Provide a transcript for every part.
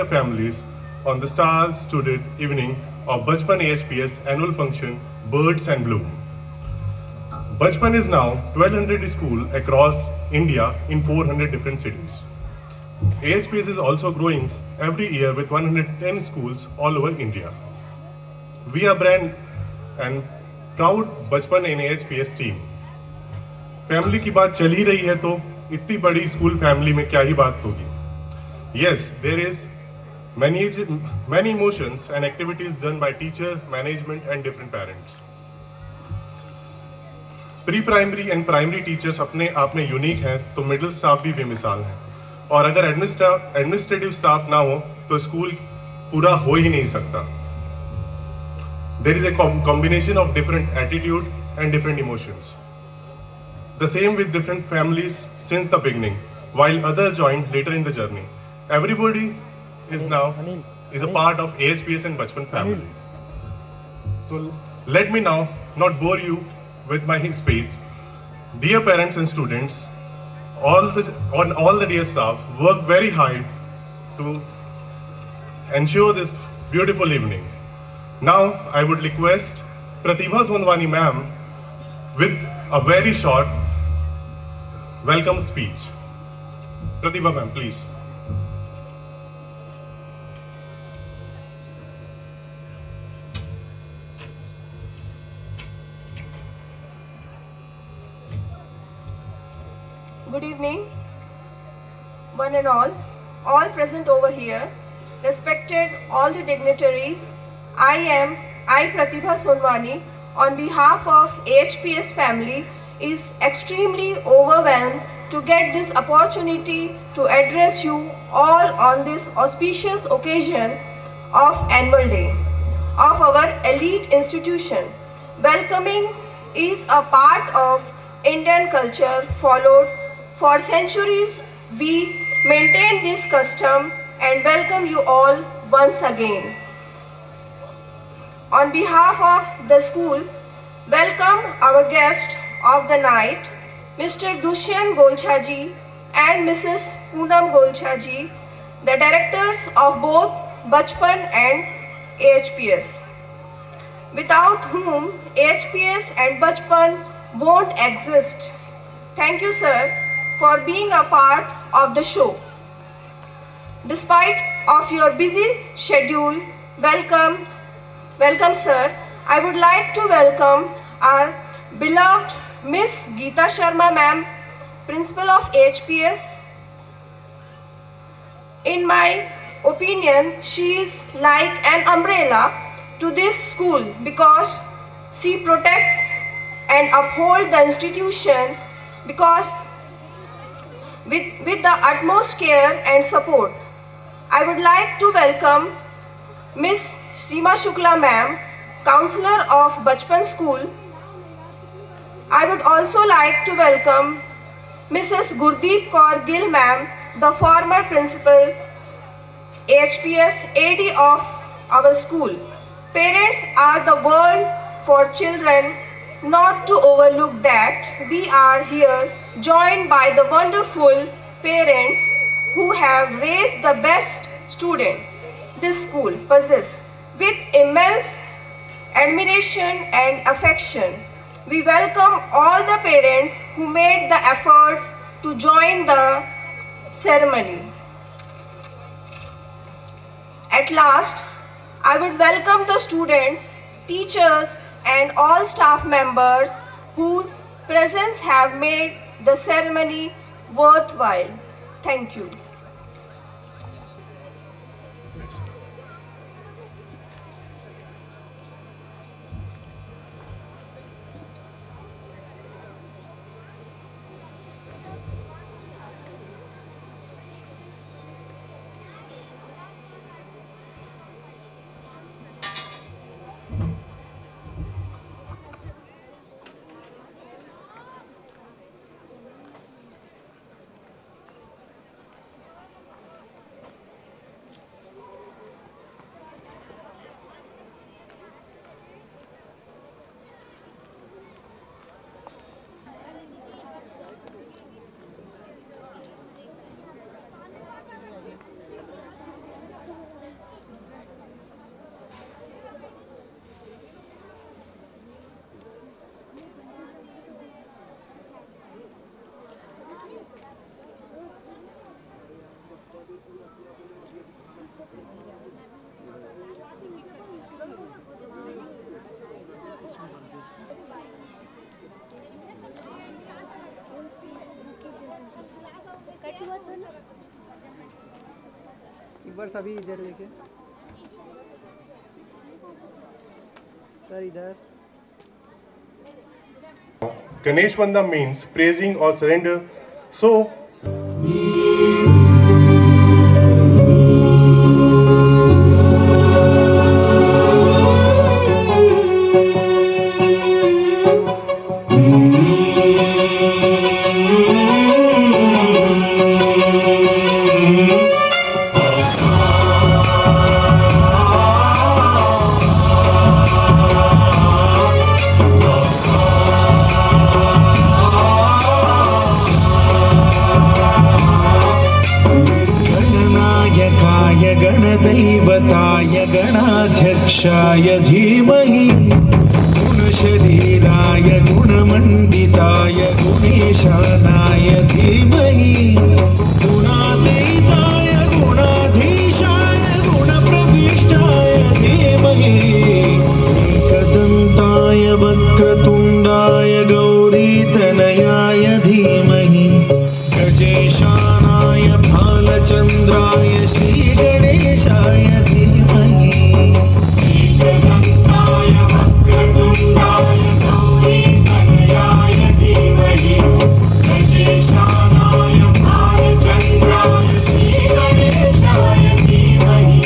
families on the star-studded evening of Bachpan AHPS annual function Birds and Bloom. Bachpan is now 1200 schools across India in 400 different cities. AHPS is also growing every year with 110 schools all over India. We are brand and proud Bachpan in AHPS team. Family की बात चल ही रही है तो इतनी बड़ी school family में क्या ही बात होगी. Yes, there is many emotions and activities done by teacher, management and different parents. Pre primary and primary teachers अपने आप में यूनिक हैं तो मिडिल स्टाफ भी बेमिसाल हैं. और अगर एडमिनिस्ट्रेटिव स्टाफ ना हो तो स्कूल पूरा हो ही नहीं सकता. There is a combination of different attitude and different emotions. The same with different families since the beginning, while others joined later in the journey. Everybody is a part of AHPS and Bachpan family. So let me now not bore you with my speech. Dear parents and students, all the dear staff work very hard to ensure this beautiful evening. Now I would request Pratibha Sonwani ma'am with a very short welcome speech. Pratibha ma'am, please. Good evening, one and all present over here, respected all the dignitaries. I Pratibha Sonwani, on behalf of AHPS family, is extremely overwhelmed to get this opportunity to address you all on this auspicious occasion of annual day of our elite institution. Welcoming is a part of Indian culture followed for centuries. We maintain this custom and welcome you all once again. On behalf of the school, welcome our guest of the night, Mr. Dushyant Golchaji and Mrs. Poonam Golchaji, the directors of both Bachpan and AHPS, without whom AHPS and Bachpan won't exist. Thank you, sir, for being a part of the show. Despite of your busy schedule, welcome sir. I would like to welcome our beloved Miss Geeta Sharma ma'am, Principal of AHPS. In my opinion, she is like an umbrella to this school because she protects and upholds the institution because with the utmost care and support. I would like to welcome Miss Seema Shukla ma'am, Counselor of Bachpan School. I would also like to welcome Mrs. Gurdeep Kaur Gill ma'am, the former Principal AHPS AD of our school. Parents are the world for children. Not to overlook that, we are here joined by the wonderful parents who have raised the best student this school possesses. With immense admiration and affection, we welcome all the parents who made the efforts to join the ceremony. At last, I would welcome the students, teachers, and all staff members whose presence have made the ceremony worthwhile. Thank you. एक बार सभी इधर देखे sir, इधर। Ganesh Vandam means praising or surrender. So, गणनायकाय गणदैवताय गणाध्यक्षाय धीमहि गुणशरीराय गुणमण्डिताय गुणेशानाय धीमहि गुणातीताय गुणाधीशाय गुणप्रविष्टाय धीमहि एकदन्ताय वक्रतुण्डाय गौरीतनयाय धीमहि गजेशानाय भालचन्द्राय श्रीगणेशाय धीमहि एकदन्ताय वक्रतुण्डाय गौरीतनयाय धीमहि गजेशानाय भालचन्द्राय श्रीगणेशाय धीमहि।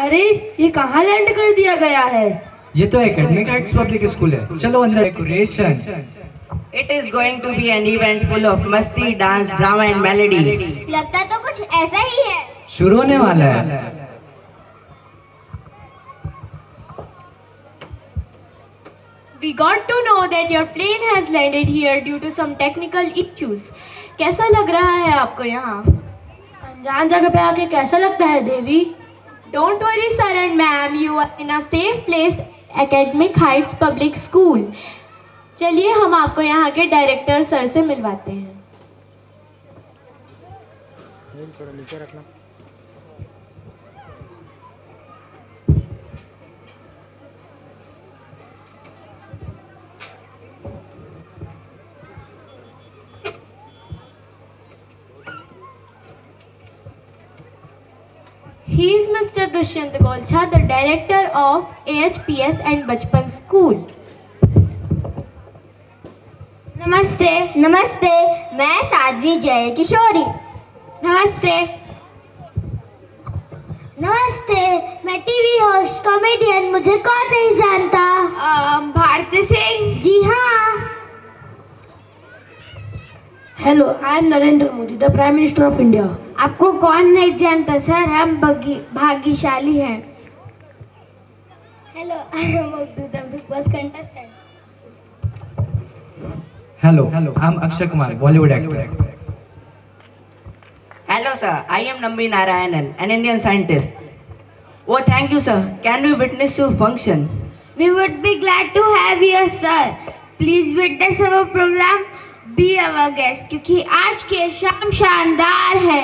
अरे ये कहाँ लैंड कर दिया गया है? ये तो एकेडमिक आर्ट्स पब्लिक स्कूल है। चलो अंदर। Decoration. It is going to be an event full of मस्ती, डांस, ड्रामा एंड मेलोडी। लगता तो कुछ ऐसा ही है। शुरू होने वाला है। We got to know that your plane has landed here due to some technical issues. कैसा लग रहा है आपको यहाँ? अनजान जगह पे आके कैसा लगता है देवी? Don't worry sir and ma'am, you are in a safe place, Academic Heights Public School. चलिए हम आपको यहाँ के डायरेक्टर सर से मिलवाते हैं। He is Mr. Dushyant Golcha, the director of AHPS and Bachpan School. नमस्ते। नमस्ते, मैं साध्वी जय किशोरी। नमस्ते। नमस्ते, मैं टीवी होस्ट कॉमेडियन, मुझे कौन नहीं जानता? भारती सिंह। जी हाँ। Hello, I am Narendra Modi, the prime minister of India. आपको कौन नहीं जानता सर, हम भाग्यशाली हैं। Hello, I am Abdu, the big boss contestant. Hello, I am Akshay Kumar, Bollywood actor. Hello sir, I am Nambi Narayanan, an Indian scientist. Oh thank you sir, can we witness your function? We would be glad to have you sir. Please witness our program, be our guest, क्योंकि आज के शाम शानदार है।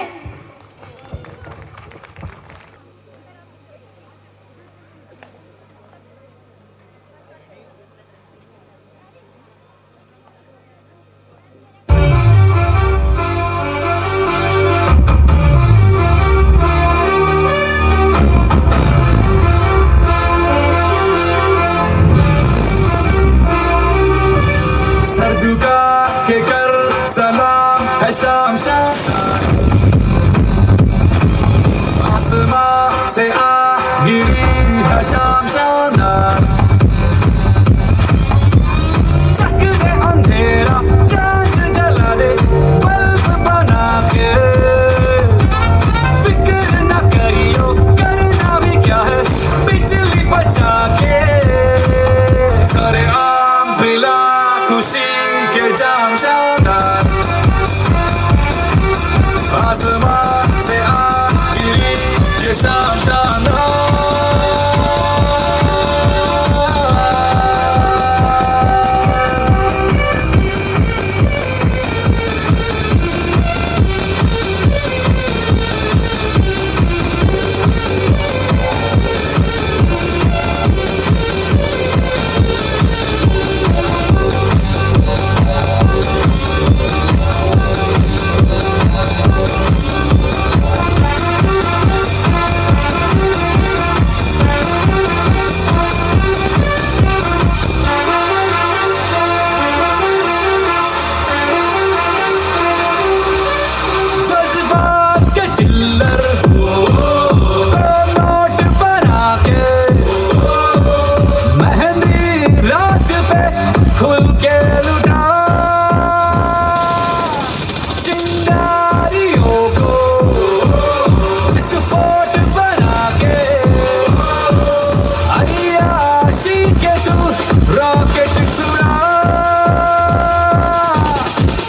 खुल के लुटा चिंगारियों को विस्फोट बना के अय्याशी के तू रॉकेट सुना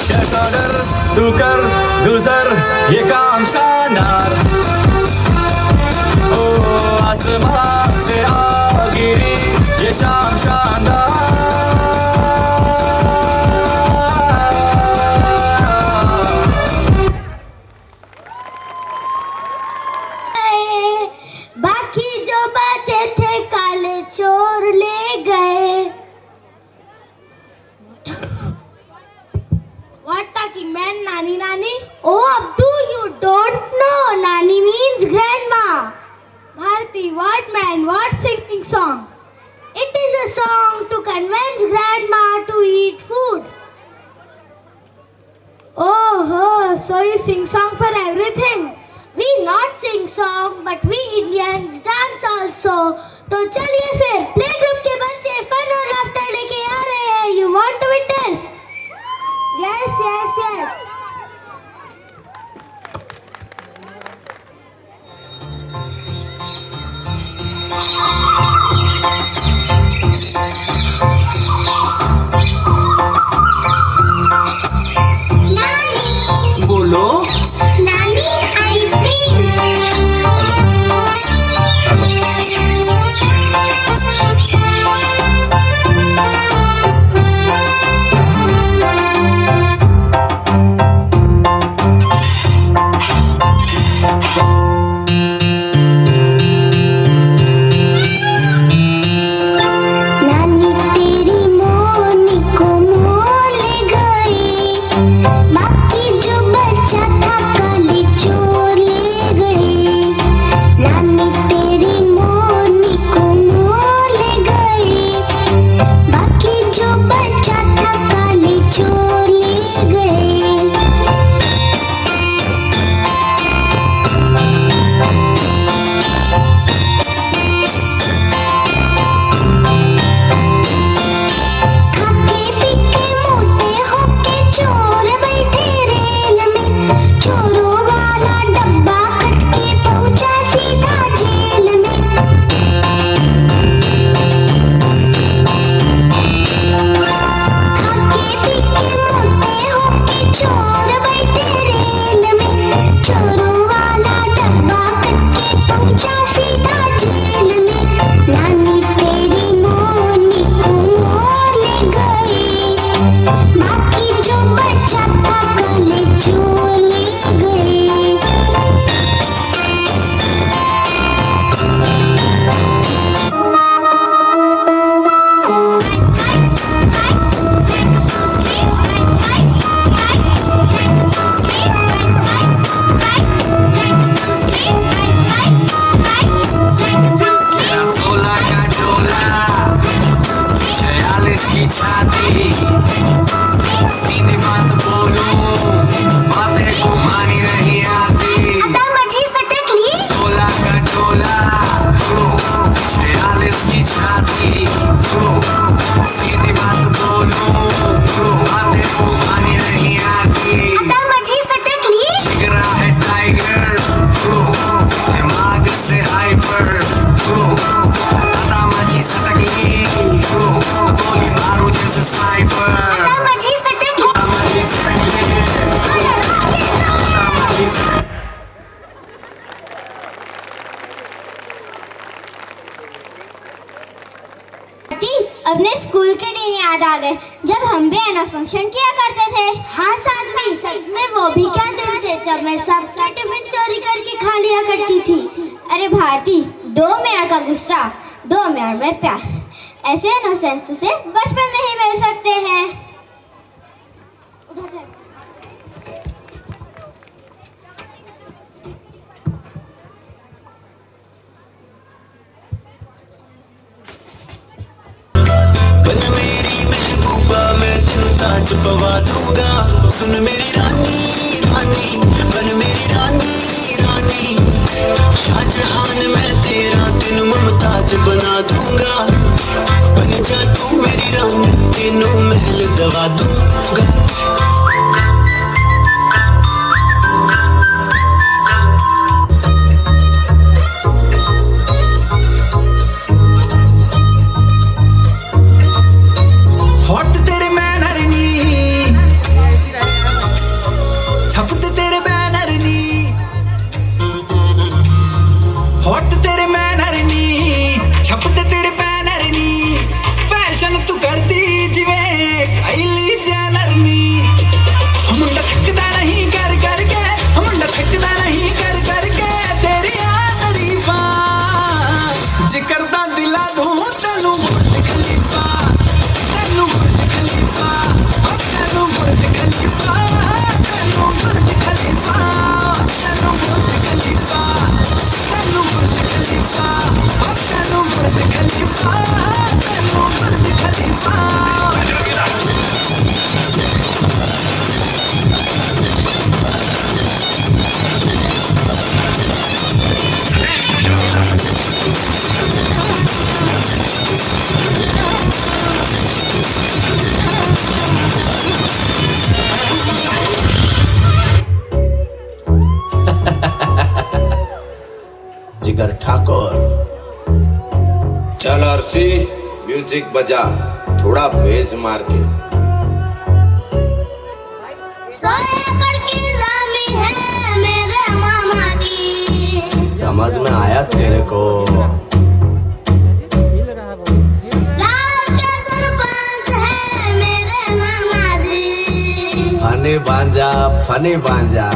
कैसा डर तू कर गुजर ये काम शानदार ओ आसमान से आ गिरी ये शाम शानदार बाकी जो बचे थे काले चोर ले गए What talking man, Nani Nani? Oh, Abdu, you don't know. Nani means grandma. Bharti, what man? What singing song? It is a song to convince grandma to eat food. Oh, so you sing song for everything? We not sing song, but we Indians dance also. तो चलिए फिर play group के बच्चे fun और laughter लेके आ रहे हैं. You want to witness? Yes, yes, yes. Nani. बोलो Nani, I think. नानी तेरी मोनी को मोल गई बाकी जो बचा था काली चोर ले गई नानी तेरी मोनी को मोल गई बाकी जो बचा था काली चोर ले गई खाके पीके मोटे होके चोर बैठे रेल में चोरों वाला डब्बा खटके पहुंचा सीधा जेल में खाके पीके मोटे होके चोर बैठे रेल में चोरों वाला डब्बा खटके पहुंचा सीधा जेल में नानी तेरी मोनी को मोर ले गई बाकी जो बचा था काले चोर ले गई सोलह का डोला 46 की छाती सीधी बात बोलूं बातें घुमानी नहीं आती आता माझी सटकली 16 का डोला 46 की छाती सीधी बात बोलूं बातें घुमानी नहीं आती आता माझी सटकली जिगरा है टाइगर दिमाग से हाइपर दादा माझी सटकली गोली मारू जैसे स्नाइपर आता माझी सटकली दादा माझी सटकली दादा माझी सटकली अपने स्कूल के दिन याद आ गए जब हम भी एनुअल फंक्शन किया करते थे हाँ सच में वो भी क्या दिन थे जब मैं सबका टिफिन चोरी करके खा लिया करती थी अरे भारती 2 मिनट का गुस्सा 2 मिनट में प्यार ऐसे इनोसेंस तो सिर्फ बचपन में ही मिल सकते हैं उधर से बन मेरी महबूबा मैं तेनू ताज पवा दूंगा सुन मेरी रानी रानी बन मेरी रानी रानी शाहजहान मैं तेरा तेनू मुमताज बना दूंगा बन जा तू मेरी रानी तेनू महल दवा दूंगा। हॉट तेरे मैनर नी, छपते तेरे बैनर नी, हॉट तेरे मैनर नी, छपते तेरे बैनर नी, फैशन तू कर दी जिवें काइली जेनर नी। मुंडा थकदा नहीं कर करके, मुंडा थकदा नहीं कर करके तेरी तारीफां, जिक्र दा दिला दूं तैनू बुर्ज खलीफा, तैनू बुर्ज खलीफा, ओ तैनू बुर्ज खलीफा, तैनू बुर्ज खलीफा, तैनू बुर्ज खलीफा, तैनू बुर्ज खलीफा, ओ तैनू बुर्ज खलीफा, तैनू बुर्ज खलीफा। जिगर ठाकुर। चल अर्शी म्यूजिक बजा, थोड़ा बेस मार के। सोयागढ़ की लामी है मेरे मामा की, समझ में आया तेरे को? हिल रहा बहुत। गाँव के सरपंच है मेरे मामा जी, फनी बांजा, फनी बांजा।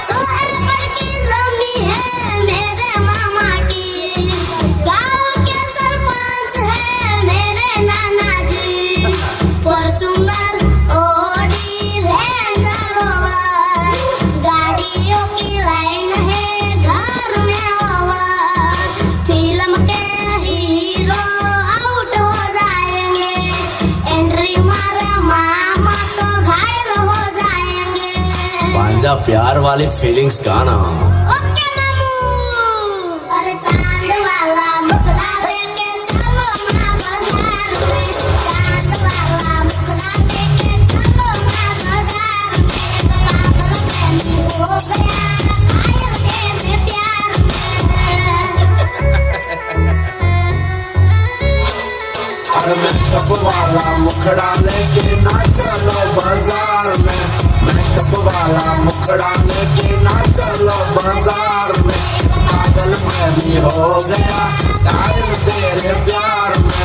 सोयागढ़ की लामी है मेरे मामा की, गाँव के सरपंच है मेरे नाना जी। फॉर्च्यूनर, ऑडी, रेंजर रोवर, गाड़ियों की लाइन है घर में ओवर। फिल्म के हीरो आउट हो जाएंगे, एंट्री मारे मामा तो घायल हो जाएंगे। बांजा प्यार वाली फीलिंग्स गाना। ओके मामू, अरे चांद वाला मुखड़ा लेके चलो ना बाजार में, चांद वाला मुखड़ा लेके चलो ना बाजार में। पागल प्रेमी हो गया घायल तेरे प्यार में। अरे मेकअप वाला मुखड़ा लेके ना चलो बाजार में, मेकअप वाला मुखड़ा लेके ना चलो बाजार में। पागल प्रेमी हो गया घायल तेरे प्यार में।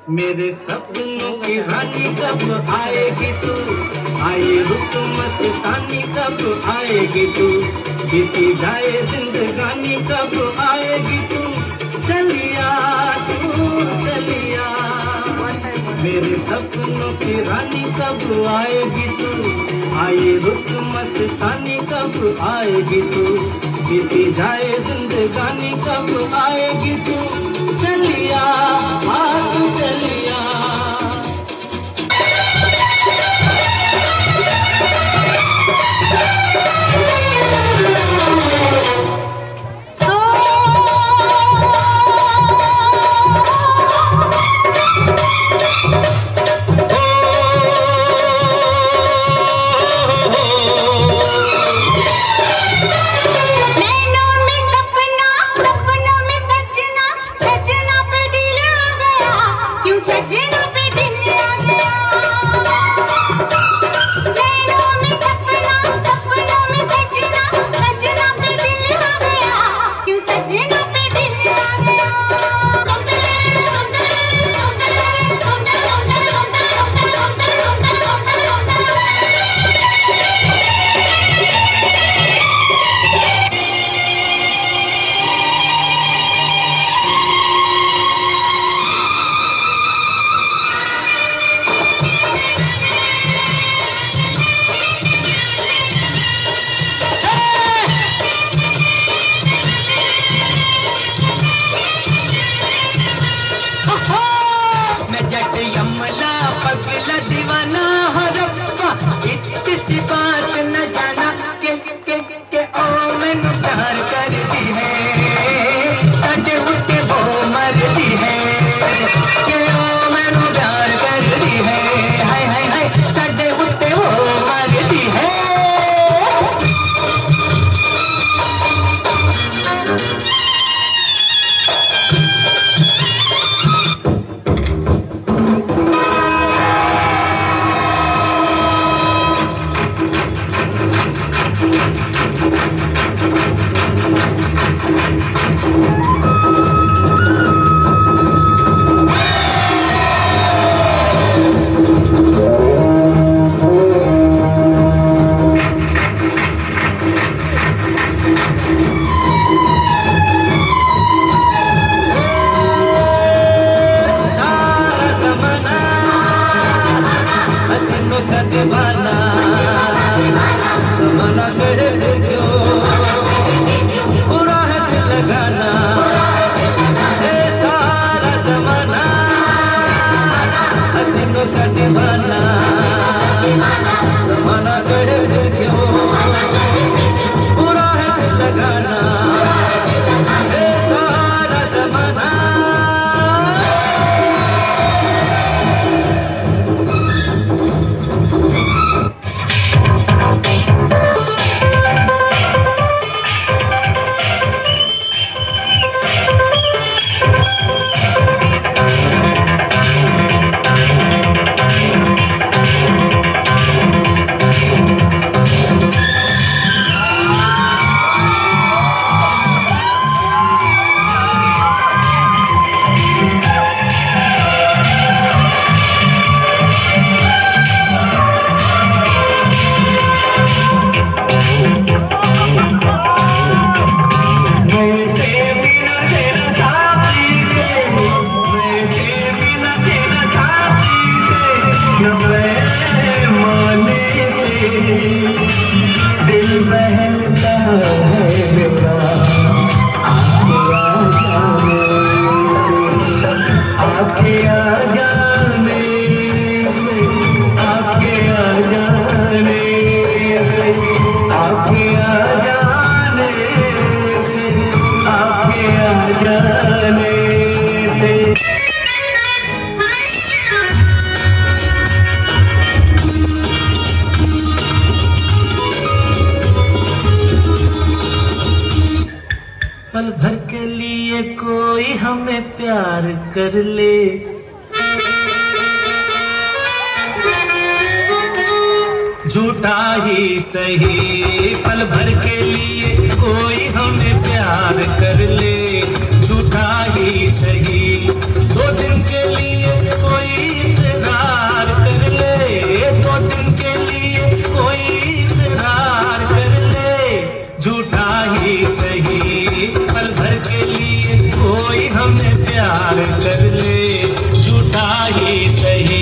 मेरे सपनों की रानी कब आएगी तू, आए रुत मस्तानी कब आएगी तू, बीती जाए जिंदगानी कब आएगी तू, चलिया तू चलिया। मेरे सपनों की रानी कब आएगी तू, आए रुत मस्तानी कब आएगी तू, बीती जाए जिंदगानी कब आएगी तू, चलिया तू चलिया। पैमाने से दिल बहलता है मेरा, आपके आ जाने से, आपके आ जाने से, आपके आ जाने से, आपके आ जाने से। पल भर के लिए कोई हमें प्यार कर ले, झूठा ही सही। पल भर के लिए कोई हमें प्यार कर ले, झूठा ही सही। 2 दिन के लिए कोई इकरार कर ले, 2 दिन के लिए कोई इकरार कर ले, झूठा ही सही। पल भर के लिए कोई हमें प्यार कर ले, झूठा ही सही।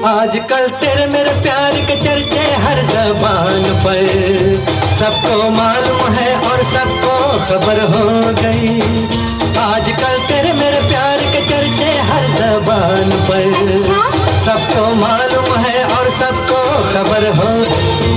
आजकल तेरे मेरे प्यार के चर्चे हर ज़बान पर, सबको मालूम है और सबको खबर हो गई। आजकल तेरे मेरे प्यार के चर्चे हर ज़बान पर, सबको मालूम है और सबको खबर हो गई।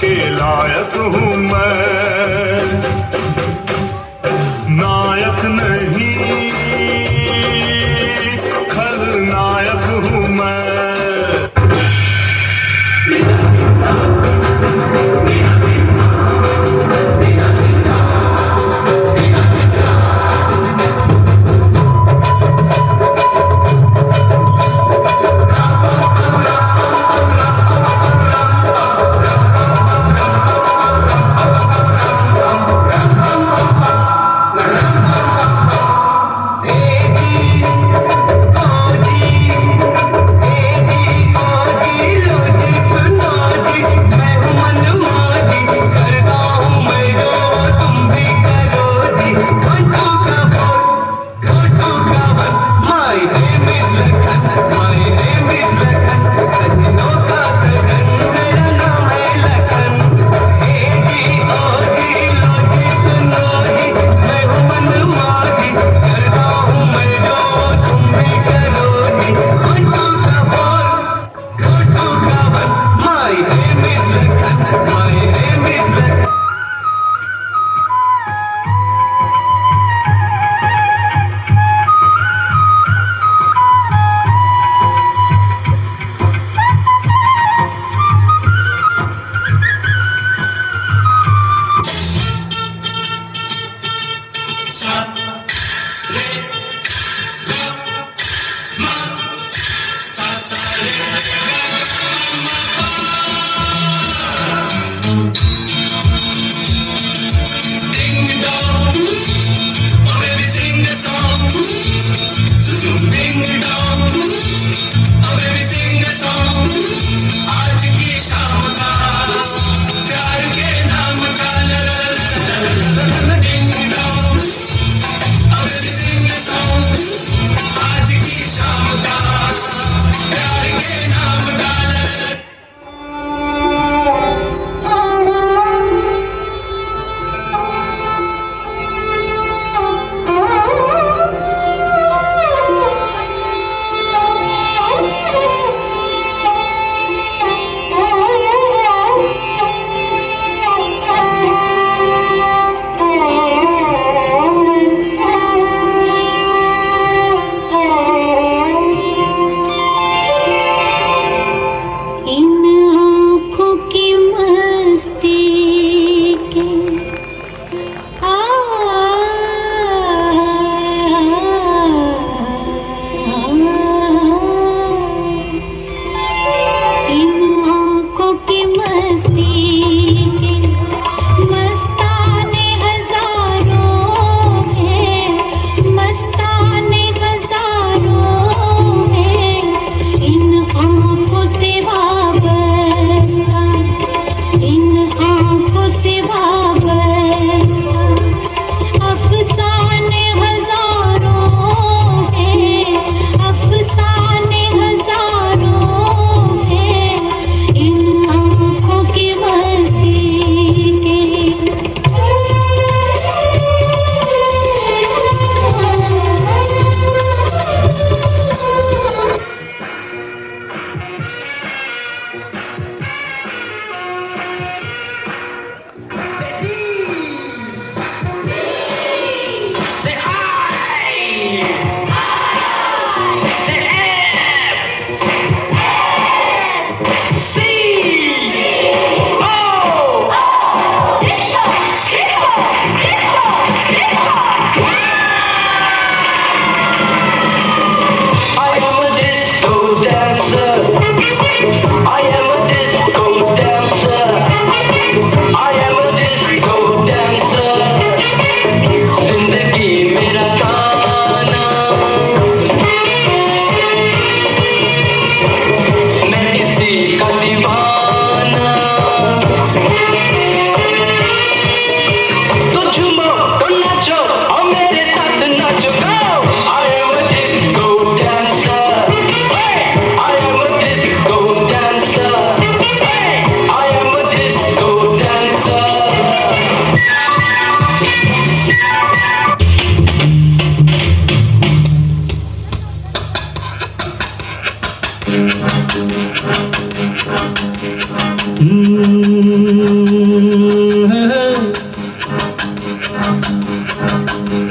के लायक हूँ मैं, नायक नहीं खलनायक हूँ मैं।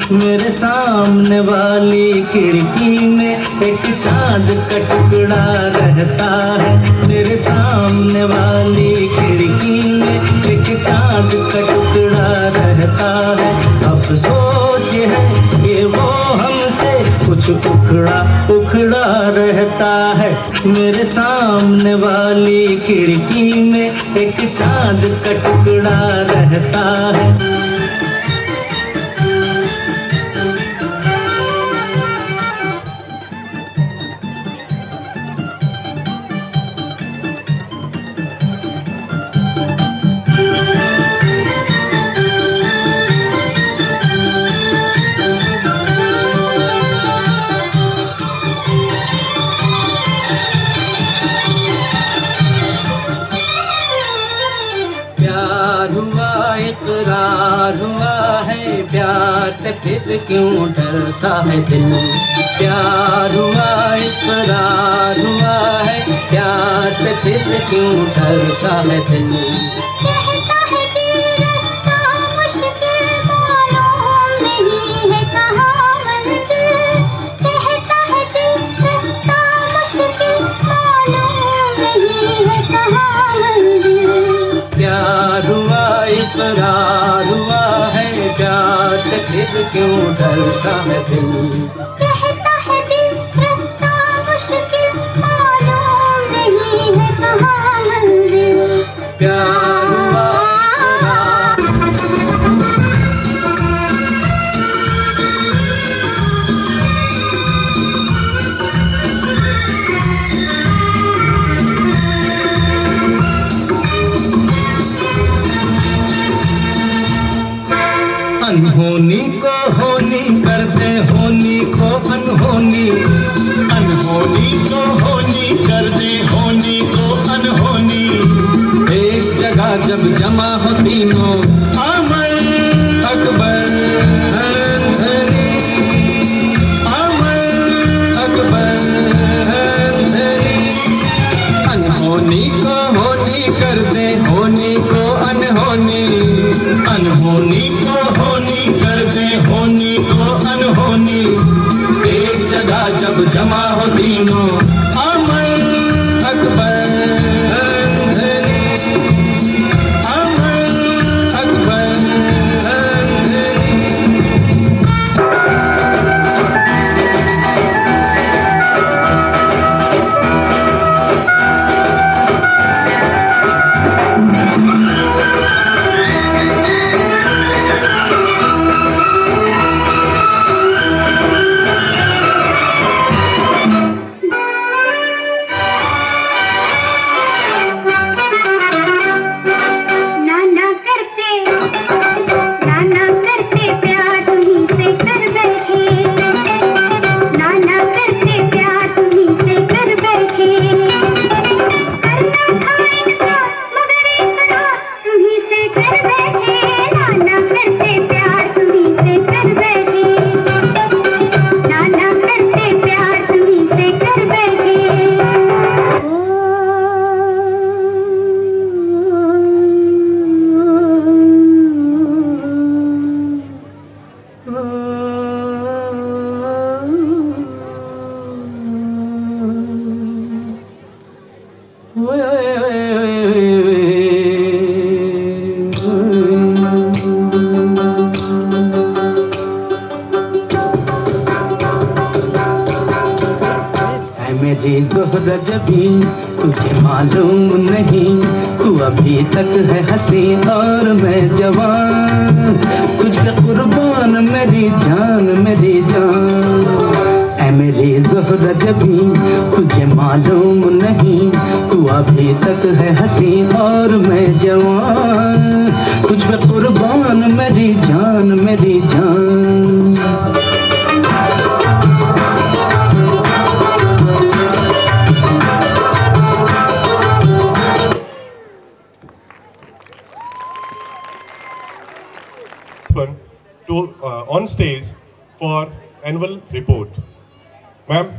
मेरे सामने वाली खिड़की में एक चांद का टुकड़ा रहता है। मेरे सामने वाली खिड़की में एक चांद का टुकड़ा रहता है। अफसोस ये है कि वो हमसे कुछ उखड़ा उखड़ा रहता है। मेरे सामने वाली खिड़की में एक चांद का टुकड़ा रहता है। फिर क्यों डरता है दिल। प्यार हुआ इकरार हुआ है, प्यार से फिर क्यों डरता है दिल। कहता है कि रास्ता मुश्किल मालूम नहीं है कहाँ मंजिल। कहता है कि रास्ता मुश्किल मालूम नहीं है कहाँ मंजिल। प्यार हुआ इकरार हुआ है, प्यार से फिर क्यों डरता है दिल। कहता है दिल रास्ता मुश्किल मालूम नहीं है कहाँ मंजिल। प्यार हुआ अनहोनी को होनी कर दे, होनी को अनहोनी। अनहोनी को होनी कर दे, होनी को अनहोनी। एक जगह जब जमा हो तीनों, अमर अकबर धनी, अमर अकबर धनी। अनहोनी को होनी कर दे, होनी को अनहोनी। अनहोनी को होनी कर दे, होनी को अनहोनी। एक जगह जब जमा हो तीनों, अमर अकबर धनी, अमर अकबर धनी। मेरी ज़ोहरा जबी तुझे मालूम नहीं, तू अभी तक है हंसी और मैं जवान। तुझे कुर्बान मेरी जान मेरी जान। ऐ मेरी ज़ोहरा जबी तुझे मालूम नहीं, तू अभी तक है हंसी और मैं जवान। तुझ पे कुर्बान मेरी जान मेरी जान। To on stage for annual report. Ma'am.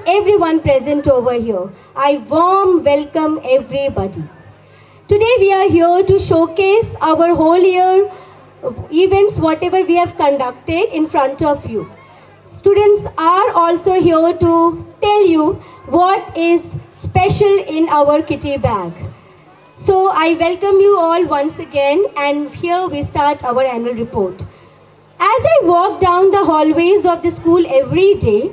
and everyone present over here. I warm welcome everybody. Today we are here to showcase our whole year events, whatever we have conducted in front of you. Students are also here to tell you what is special in our kitty bag. So I welcome you all once again, and here we start our annual report. As I walk down the hallways of the school every day,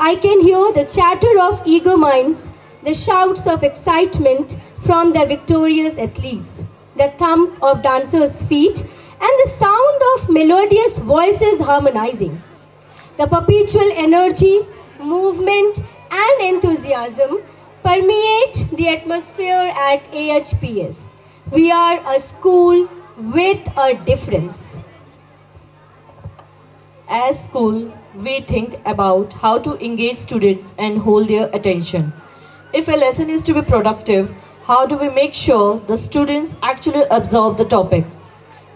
I can hear the chatter of eager minds, the shouts of excitement from the victorious athletes, the thump of dancers' feet, and the sound of melodious voices harmonizing. The perpetual energy, movement, and enthusiasm permeate the atmosphere at AHPS. We are a school with a difference. As school, we think about how to engage students and hold their attention. If a lesson is to be productive, how do we make sure the students actually absorb the topic?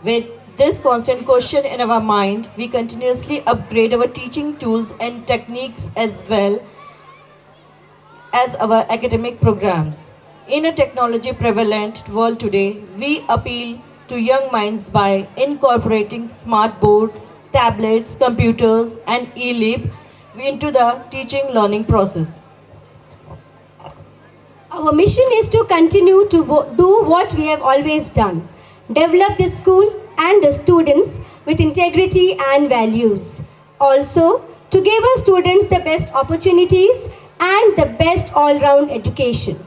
With this constant question in our mind, we continuously upgrade our teaching tools and techniques as well as our academic programs. In a technology prevalent world today, we appeal to young minds by incorporating smart board, tablets, computers, and e-lib into the teaching learning process. Our mission is to continue to do what we have always done. Develop the school and the students with integrity and values. Also, to give our students the best opportunities and the best all-round education.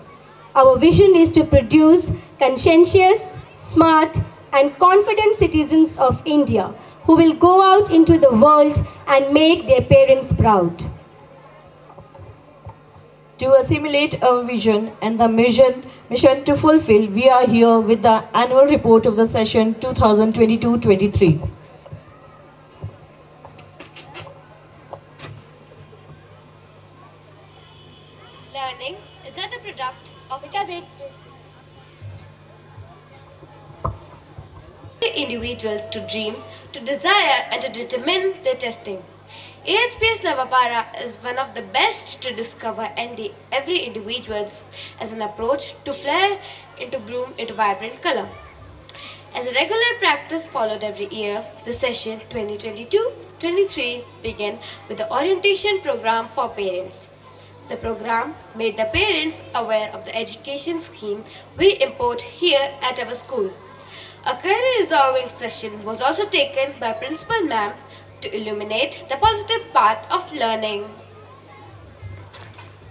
Our vision is to produce conscientious, smart, and confident citizens of India who will go out into the world and make their parents proud. To assimilate our vision and the mission to fulfill, we are here with the annual report of the session 2022-23. Learning is not a product of individual to dream, to desire, and to determine their testing. AHPS Navapara is one of the best to discover every individual's as an approach to flare into bloom into vibrant color. As a regular practice followed every year, the session 2022-23 began with the orientation program for parents. The program made the parents aware of the education scheme we import here at our school. A career resolving session was also taken by Principal Ma'am to illuminate the positive path of learning.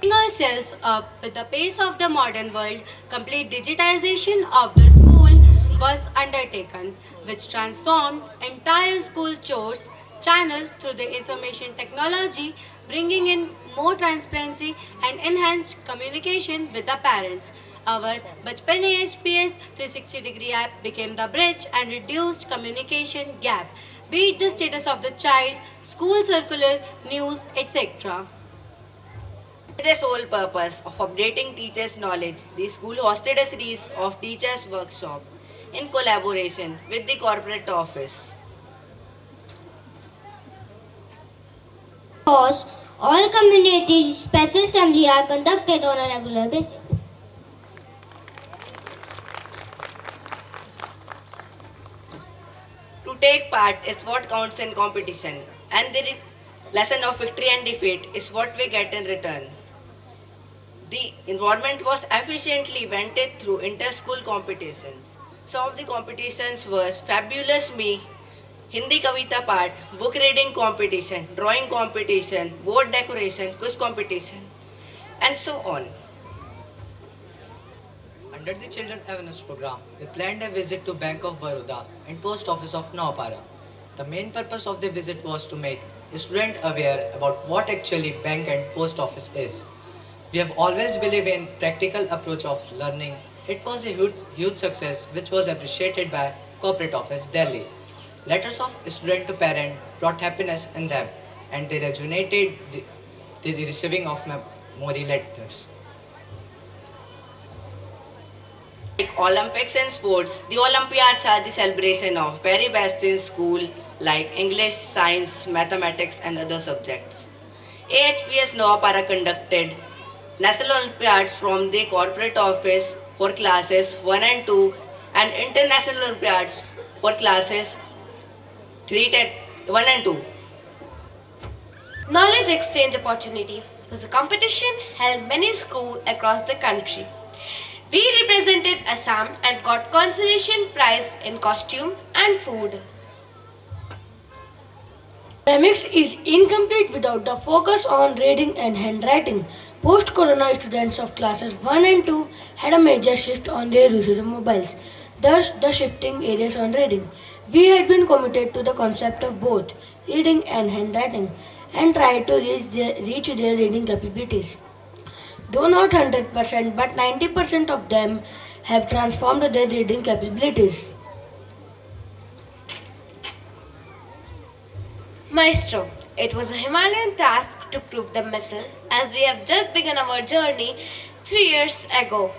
Bring ourselves up with the pace of the modern world, complete digitization of the school was undertaken, which transformed entire school chores channel through the information technology, bringing in more transparency and enhanced communication with the parents. Our Bachpan AHPS 360-degree app became the bridge and reduced communication gap, be it the status of the child, school circular, news, etc. With the sole purpose of updating teachers' knowledge, the school hosted a series of teachers' workshop in collaboration with the corporate office. Because all community special assembly are conducted on a regular basis. To take part is what counts in competition, and the lesson of victory and defeat is what we get in return. The environment was efficiently vented through inter-school competitions. Some of the competitions were Fabulous Me, Hindi Kavita Part, book reading competition, drawing competition, board decoration, quiz competition, and so on. Under the Children Awareness Program, we planned a visit to Bank of Baroda and Post Office of Navapara. The main purpose of the visit was to make students aware about what actually bank and post office is. We have always believed in practical approach of learning. It was a huge success which was appreciated by Corporate Office Delhi. Letters of student to parent brought happiness in them, and they rejuvenated the receiving of memory letters. Like Olympics and sports, the Olympiads are the celebration of very best in school like English, science, mathematics and other subjects. AHPS Noapara conducted National Olympiads from the corporate office for classes 1 and 2 and international Olympiads for classes 1 and 2. Knowledge exchange opportunity was a competition held many schools across the country. We represented Assam and got consolation prize in costume and food. Academics is incomplete without the focus on reading and handwriting. Post-corona, students of classes 1 and 2 had a major shift on their usage of mobiles, thus the shifting areas on reading. We had been committed to the concept of both reading and handwriting and tried to reach their reading capabilities. Though not 100%, but 90% of them have transformed their reading capabilities. Maestro, it was a Himalayan task to prove the missile as we have just begun our journey 3 years ago.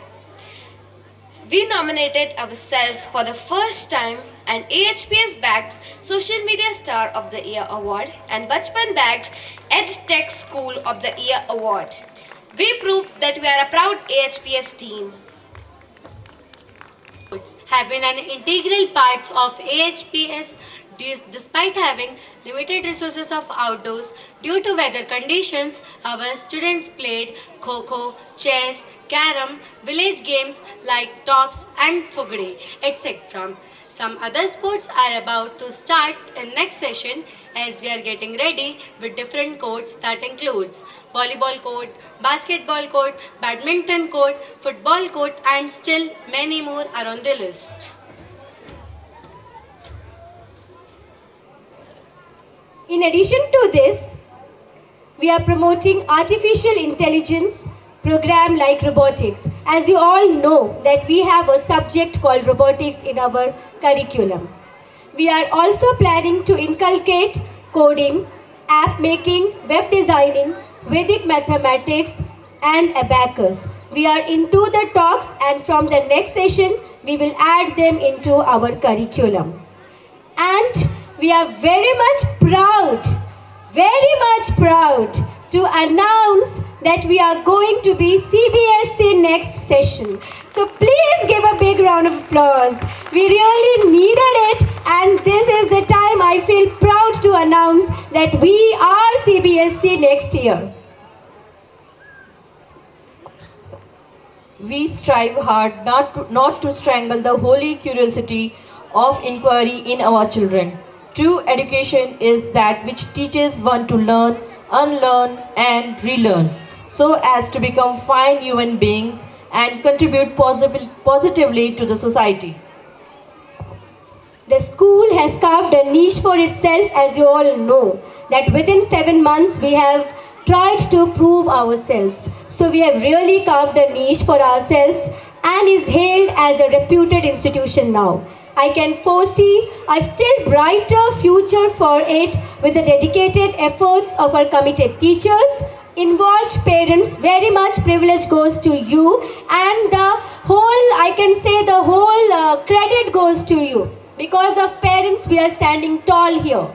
We nominated ourselves for the first time and AHPS bagged Social Media Star of the Year Award and Bachpan bagged EdTech School of the Year Award. We proved that we are a proud AHPS team. Have been an integral part of AHPS despite having limited resources of outdoors due to weather conditions. Our students played kho-kho, chess, carom, village games like tops and fugri, etc. Some other sports are about to start in next session as we are getting ready with different courts that includes volleyball court, basketball court, badminton court, football court and still many more are on the list. In addition to this, we are promoting artificial intelligence program like robotics. As you all know that we have a subject called robotics in our curriculum. We are also planning to inculcate coding, app making, web designing, Vedic mathematics and abacus. We are into the talks and from the next session we will add them into our curriculum. And we are very much proud to announce that we are going to be CBSE next session. So please give a big round of applause. We really needed it and this is the time I feel proud to announce that we are CBSE next year. We strive hard not to strangle the holy curiosity of inquiry in our children. True education is that which teaches one to learn, unlearn and relearn so as to become fine human beings and contribute positively to the society. The school has carved a niche for itself, as you all know, that within 7 months we have tried to prove ourselves. So we have really carved a niche for ourselves and is hailed as a reputed institution now. I can foresee a still brighter future for it with the dedicated efforts of our committed teachers, involved parents. Very much privilege goes to you and the whole credit goes to you. Because of parents we are standing tall here.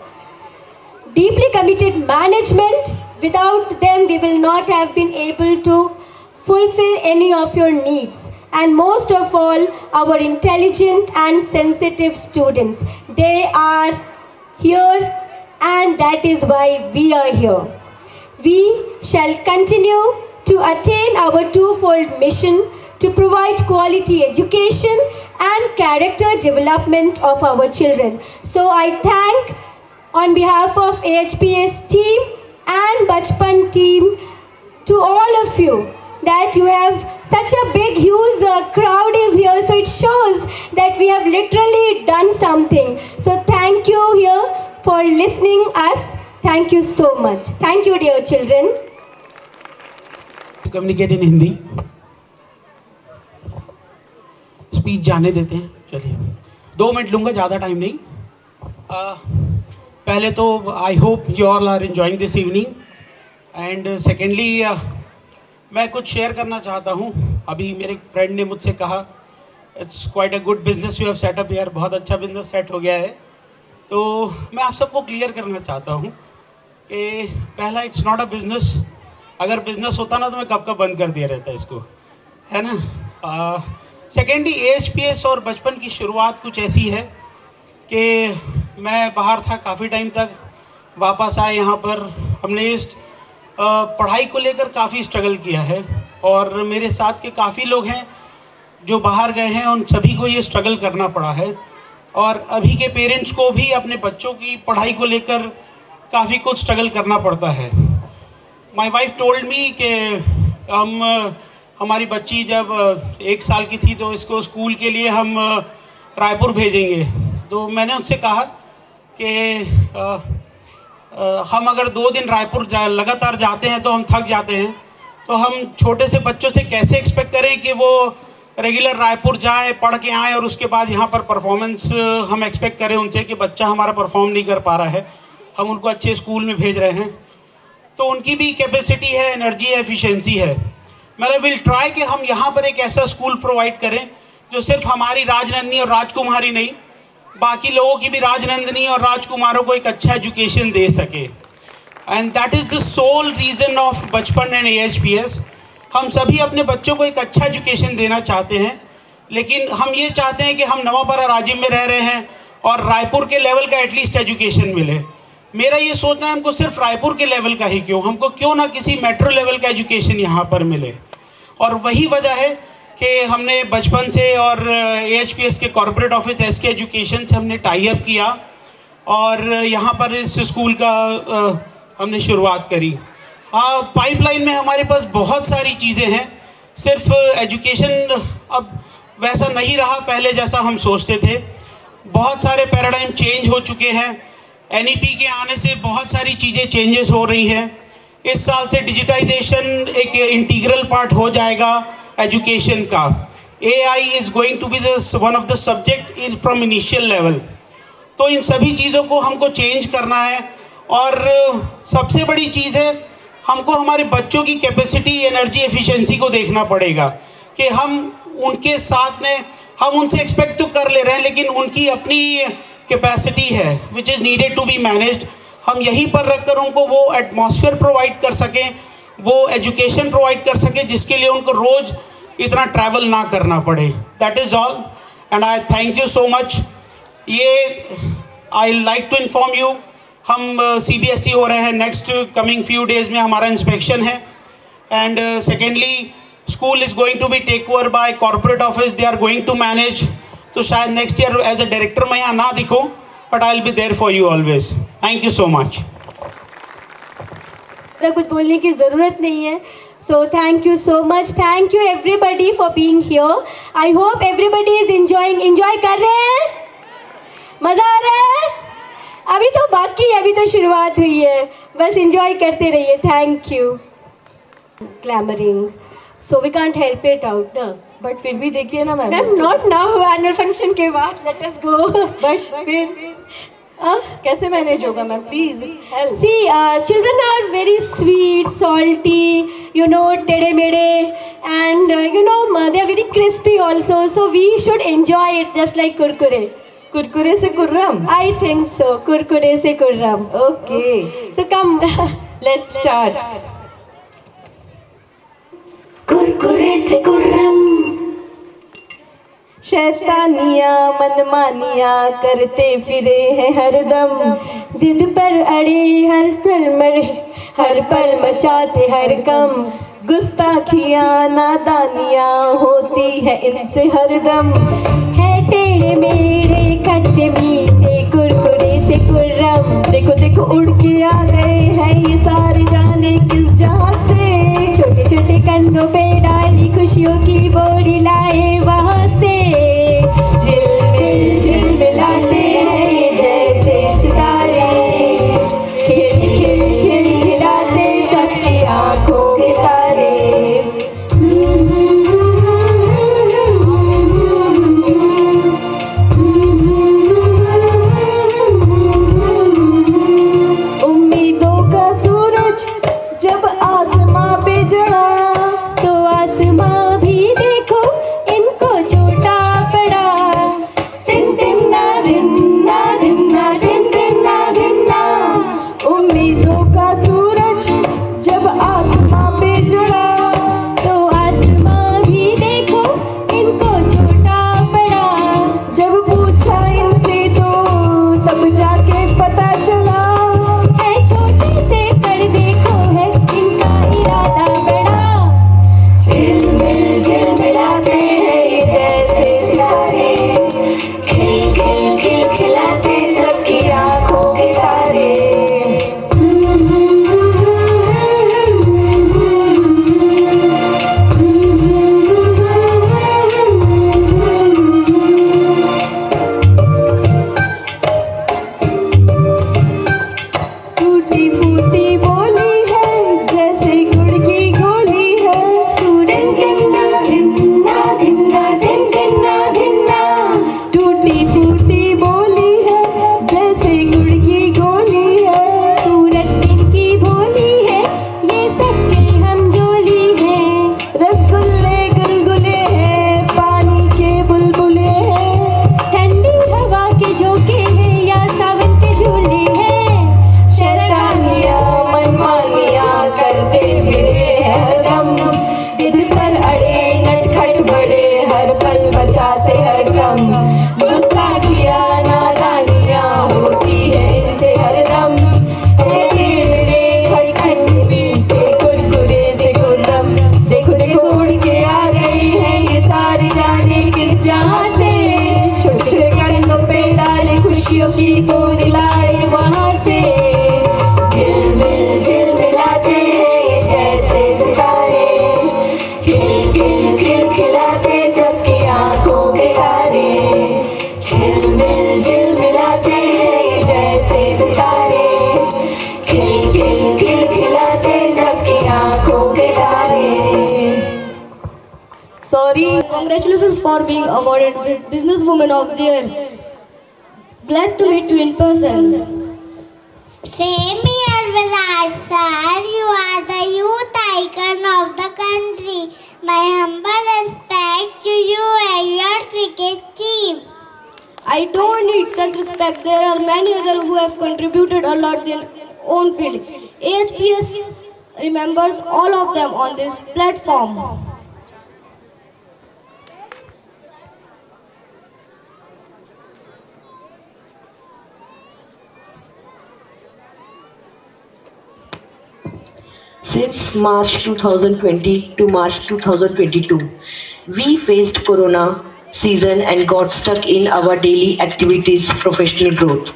Deeply committed management, without them we will not have been able to fulfill any of your needs. And most of all, our intelligent and sensitive students. They are here and that is why we are here. We shall continue to attain our twofold mission to provide quality education and character development of our children. So I thank on behalf of AHPS team and Bachpan team to all of you that you have such a big huge crowd is here, so it shows that we have literally done something. So thank you here for listening us. Thank you so much. Thank you dear children. To communicate in Hindi. Speech जाने देते हैं. चलिए 2 minute लूँगा, ज़्यादा time नहीं. पहले तो I hope you all are enjoying this evening and secondly मैं कुछ शेयर करना चाहता हूँ. अभी मेरे फ्रेंड ने मुझसे कहा it's quite a good business you have set up यार, बहुत अच्छा बिजनेस सेट हो गया है. तो मैं आप सबको क्लियर करना चाहता हूँ कि पहला इट्स नॉट अ बिजनेस, अगर बिजनेस होता ना तो मैं कब का बंद कर दिया रहता इसको, है ना। सेकेंडली AHPS और बचपन की शुरुआत कुछ ऐसी है कि मैं बाहर था काफ़ी टाइम तक, वापस आए यहाँ पर। हमने इस पढ़ाई को लेकर काफ़ी स्ट्रगल किया है और मेरे साथ के काफ़ी लोग हैं जो बाहर गए हैं, उन सभी को ये स्ट्रगल करना पड़ा है। और अभी के पेरेंट्स को भी अपने बच्चों की पढ़ाई को लेकर काफ़ी कुछ स्ट्रगल करना पड़ता है। माय वाइफ टोल्ड मी कि हमारी बच्ची जब 1 साल की थी तो इसको स्कूल के लिए हम रायपुर भेजेंगे। तो मैंने उनसे कहा कि हम अगर 2 दिन रायपुर लगातार जाते हैं तो हम थक जाते हैं, तो हम छोटे से बच्चों से कैसे एक्सपेक्ट करें कि वो रेगुलर रायपुर जाएं, पढ़ के आएँ और उसके बाद यहाँ पर परफॉर्मेंस हम एक्सपेक्ट करें उनसे कि बच्चा हमारा परफॉर्म नहीं कर पा रहा है, हम उनको अच्छे स्कूल में भेज रहे हैं। तो उनकी भी कैपेसिटी है, एनर्जी है, एफिशिएंसी है। मैं विल ट्राई कि हम यहाँ पर एक ऐसा स्कूल प्रोवाइड करें जो सिर्फ हमारी राजनंदिनी और राजकुमारी नहीं, बाकी लोगों की भी राजनंदिनी और राजकुमारों को एक अच्छा एजुकेशन दे सके। And that is the soul reason of बचपन एंड AHPS। हम सभी अपने बच्चों को एक अच्छा एजुकेशन देना चाहते हैं, लेकिन हम ये चाहते हैं कि हम नवापारा राज्य में रह रहे हैं और रायपुर के लेवल का एटलीस्ट एजुकेशन मिले। मेरा ये सोचना है हमको सिर्फ रायपुर के लेवल का ही क्यों, हमको क्यों ना किसी मेट्रो लेवल का एजुकेशन यहाँ पर मिले। और वही वजह है कि हमने बचपन से और AHPS के कॉर्पोरेट ऑफिस SK एजुकेशन से हमने टाई अप किया और यहाँ पर इस स्कूल का हमने शुरुआत करी। हाँ, पाइपलाइन में हमारे पास बहुत सारी चीज़ें हैं, सिर्फ एजुकेशन अब वैसा नहीं रहा पहले जैसा हम सोचते थे। बहुत सारे पैराडाइम चेंज हो चुके हैं, NEP के आने से बहुत सारी चीज़ें चेंजेस हो रही हैं। इस साल से डिजिटाइजेशन एक इंटीग्रल पार्ट हो जाएगा एजुकेशन का। AI is going to be one of the subject from initial level. तो इन सभी चीज़ों को हमको चेंज करना है और सबसे बड़ी चीज़ है हमको हमारे बच्चों की कैपेसिटी, एनर्जी, एफिशिएंसी को देखना पड़ेगा कि हम उनके साथ में हम उनसे एक्सपेक्ट तो कर ले रहे हैं, लेकिन उनकी अपनी कैपेसिटी है which is needed to be managed. हम यहीं पर रखकर उनको वो एटमॉस्फेयर प्रोवाइड कर सकें, वो एजुकेशन प्रोवाइड कर सकें जिसके लिए उनको रोज़ इतना ट्रैवल ना करना पड़े। That is all and I thank you so much. ये I like to inform you, हम CBSE हो रहे हैं, नेक्स्ट कमिंग फ्यू डेज़ में हमारा इंस्पेक्शन है। And secondly school is going to be take over by corporate office, they are going to manage. तो शायद next year as a director मैं यहाँ ना दिखूँ, but I will be there for you always. Thank you so much. कुछ बोलने की ज़रूरत नहीं है। So thank you so much, thank you everybody for being here. I hope everybody is enjoy कर रहे हैं, मज़ा आ रहा है। अभी तो बाकी, अभी तो शुरुआत हुई है, बस एंजॉय करते रहिए। Thank you. Glamouring, so we can't help it out ना, बट फिर भी देखिए ना ma'am, not now, annual function के बाद, लेट अस गो। बट फिर कैसे मैनेज होगा ma'am, please help. See, children are very sweet, salty, you know, tede mede, and you know, they are very crispy also. So we should enjoy it just like kurkure. Kurkure से Kurram? I think so. Kurkure se kurram. Okay. So come. Let's start. Kurkure se kurram. शैतानियाँ मनमानियाँ करते फिरे हैं हरदम, जिद पर अड़े हर पल मचाते हर कम, गुस्ताखियाँ नादानियाँ होती है इनसे हरदम। है टेढ़े मेढ़े खट्टे मीठे कुरकुरे से कुर्रम। देखो देखो उड़ के आ गए हैं ये सारे जाने किस जहाँ से, छोटे छोटे कंधों पे डाली खुशियों की बोरी लाए वहाँ से। झिलमिलाते हैं ये जैसे सितारे, खिल खिल खिल खिलाते सबकी आँखों के तारे। उम्मीदों का सूरज जब आसमां पे जड़ा, तो आसमां भी देखो इन congratulations for being awarded with Businesswoman of the Year. Glad to meet you in person. Same here, Viraj sir. You are the youth icon of the country. My humble respect to you and your cricket team. I don't need self-respect. There are many others who have contributed a lot in own field. AHPS remembers all of them on this platform. Since March 2020 to March 2022, we faced Corona season and got stuck in our daily activities, professional growth.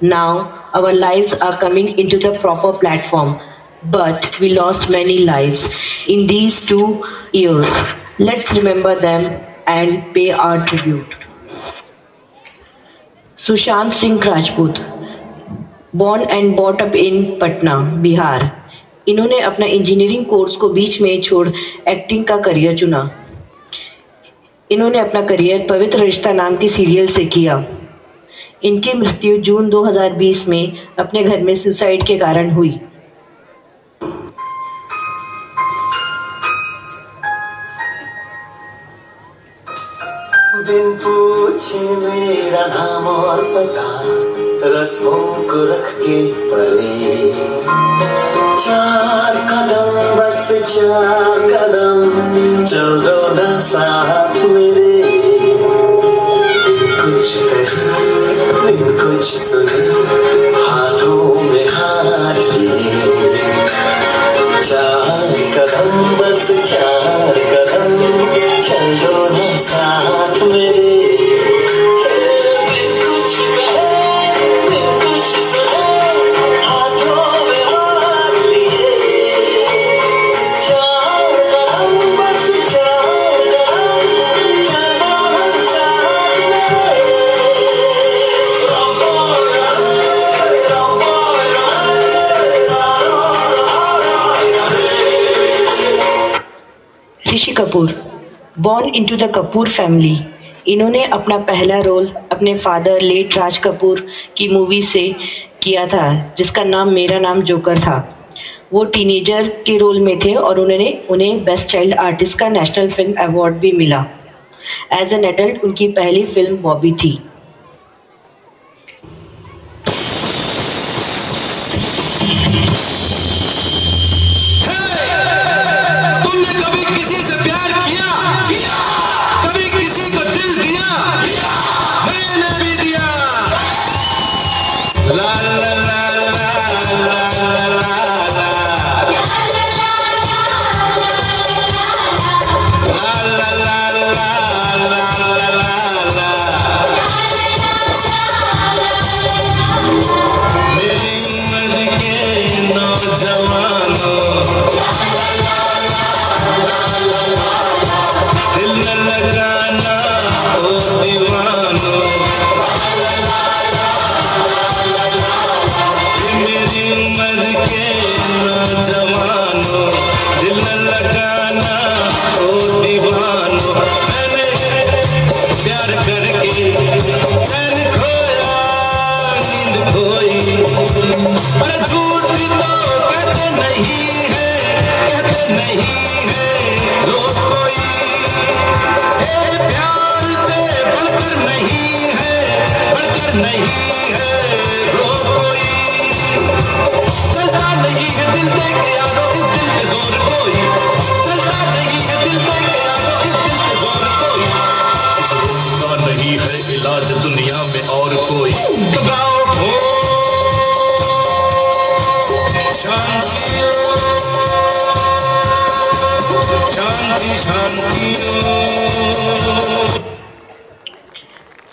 Now, our lives are coming into the proper platform, but we lost many lives in these 2 years. Let's remember them and pay our tribute. Sushant Singh Rajput, born and brought up in Patna, Bihar. इन्होंने अपना engineering course को बीच में छोड़ acting का career चुना। इन्होंने अपना career पवित्र रिश्ता नाम की सीरियल से किया। इनकी मृत्यु जून 2020 में अपने घर में सुसाइड के कारण हुई। दिन पूछे मेरा नाम और पता, रस्मों को रख के परे, 4 कदम बस 4 कदम चल दो ना साथ मेरे, कुछ कहे कुछ सुने, हाथों में हाथ लिए, 4 कदम बस 4 कदम चल दो ना साथ मेरे। Rishi Kapoor, born into the Kapoor family. इन्होंने अपना पहला रोल अपने फादर लेट राज कपूर की मूवी से किया था, जिसका नाम मेरा नाम जोकर था। वो टीनेजर के रोल में थे और उन्हें बेस्ट चाइल्ड आर्टिस्ट का नेशनल फिल्म अवार्ड भी मिला। एज एन एडल्ट उनकी पहली फिल्म बॉबी थी।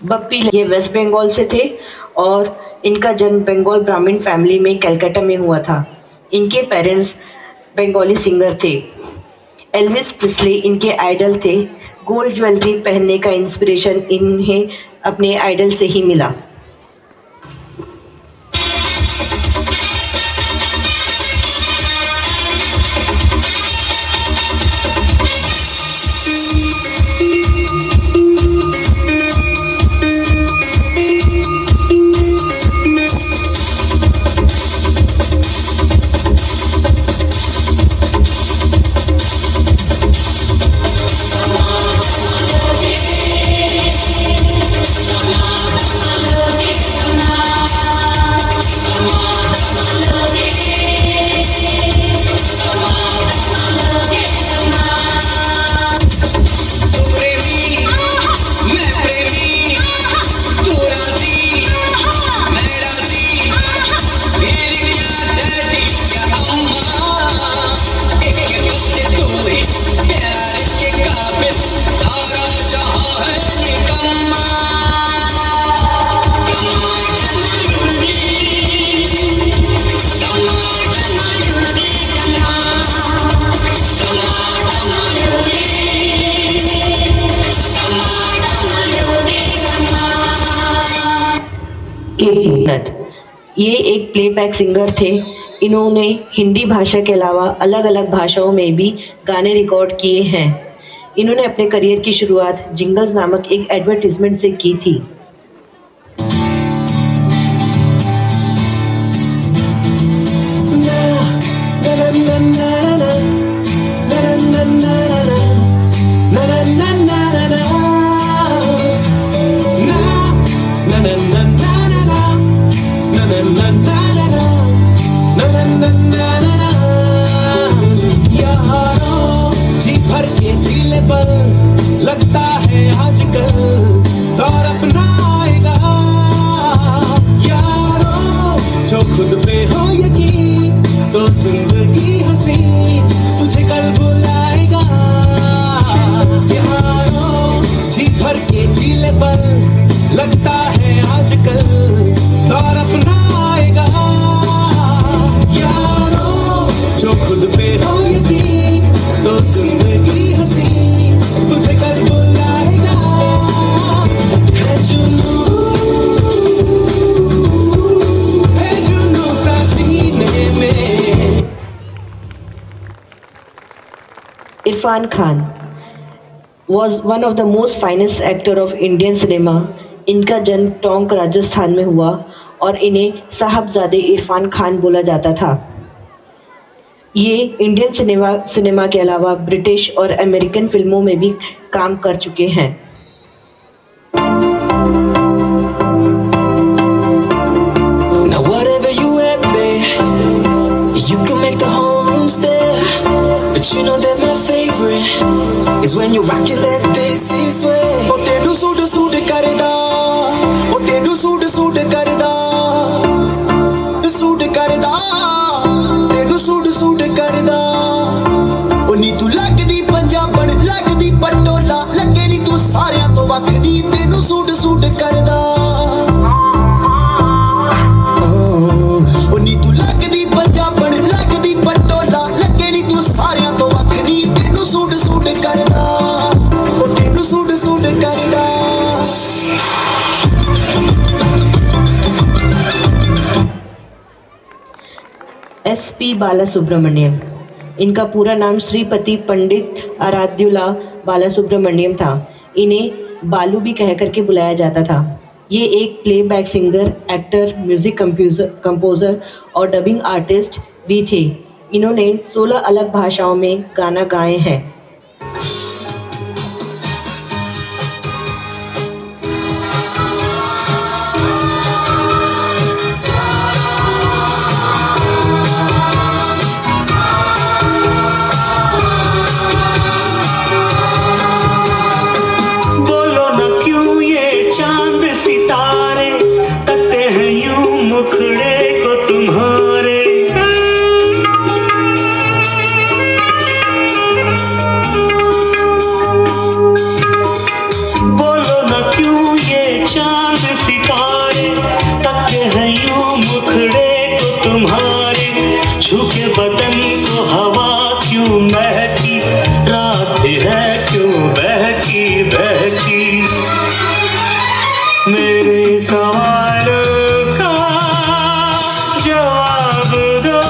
बप्पी ये वेस्ट बंगाल से थे और इनका जन्म बंगाल ब्राह्मण फैमिली में कलकत्ता में हुआ था। इनके पेरेंट्स बंगाली सिंगर थे। एल्विस प्रिस्ली इनके आइडल थे। गोल्ड ज्वेलरी पहनने का इंस्पिरेशन इन्हें अपने आइडल से ही मिला। जन्नत। ये एक प्लेबैक सिंगर थे। इन्होंने हिंदी भाषा के अलावा अलग अलग भाषाओं में भी गाने रिकॉर्ड किए हैं। इन्होंने अपने करियर की शुरुआत जिंगल्स नामक एक एडवर्टीजमेंट से की थी। जी भर के झीले पर लगता है आजकल दौर अपना आएगा। यारो जो खुद पे हो यकीन तो जिंदगी हंसी तुझे कल बुलाएगा। यारो जी भर के झीले पर लगता है आजकल दौर अपना आएगा। यारो जो खुद पे हो यकीन तो जिंदगी हंसी तुझे कल बुलाएगा। है जुनू सा सीने में। Irfan Khan was one of the most finest actor of Indian cinema. इनका जन्म टोंक राजस्थान में हुआ और इन्हें साहबजादे इरफान खान बोला जाता था। ये इंडियन सिनेमा के अलावा ब्रिटिश और अमेरिकन फिल्मों में भी काम कर चुके हैं। Now whatever you at, babe, you can make the whole room stare. But you know that my favorite is when you rock it like this is way. Oh, tenu suit karda, oh tenu suit karda, suit karda, tenu suit karda. Oh नी तू लगदी पंजाबण लगदी पटोला लगे नी तू सारियां तो वखदी तेनू suit करदा। नी तू लगदी पंजाबण लगदी पटोला लगे नी तू सारियां तो वखदी तेनू सूट करदा। ओ तेनू सूट करदा। SP बालासुब्रमण्यम। इनका पूरा नाम श्रीपति पंडित आराध्युला बालासुब्रमण्यम था। इन्हें बालू भी कह करके बुलाया जाता था। ये एक playback singer, actor, music composer और डबिंग आर्टिस्ट भी थे। इन्होंने 16 अलग भाषाओं में गाना गाए हैं। बोलो न क्यों ये चांद सितारे तकते हैं यूं मुखड़े को तुम्हारे। बोलो न क्यों ये चांद सितारे तकते हैं यूं मुखड़े को तुम्हारे। झुके बदन को हवा क्यों महकी रात है क्यों बहकी बहकी। मेरे सवालों का जवाब दो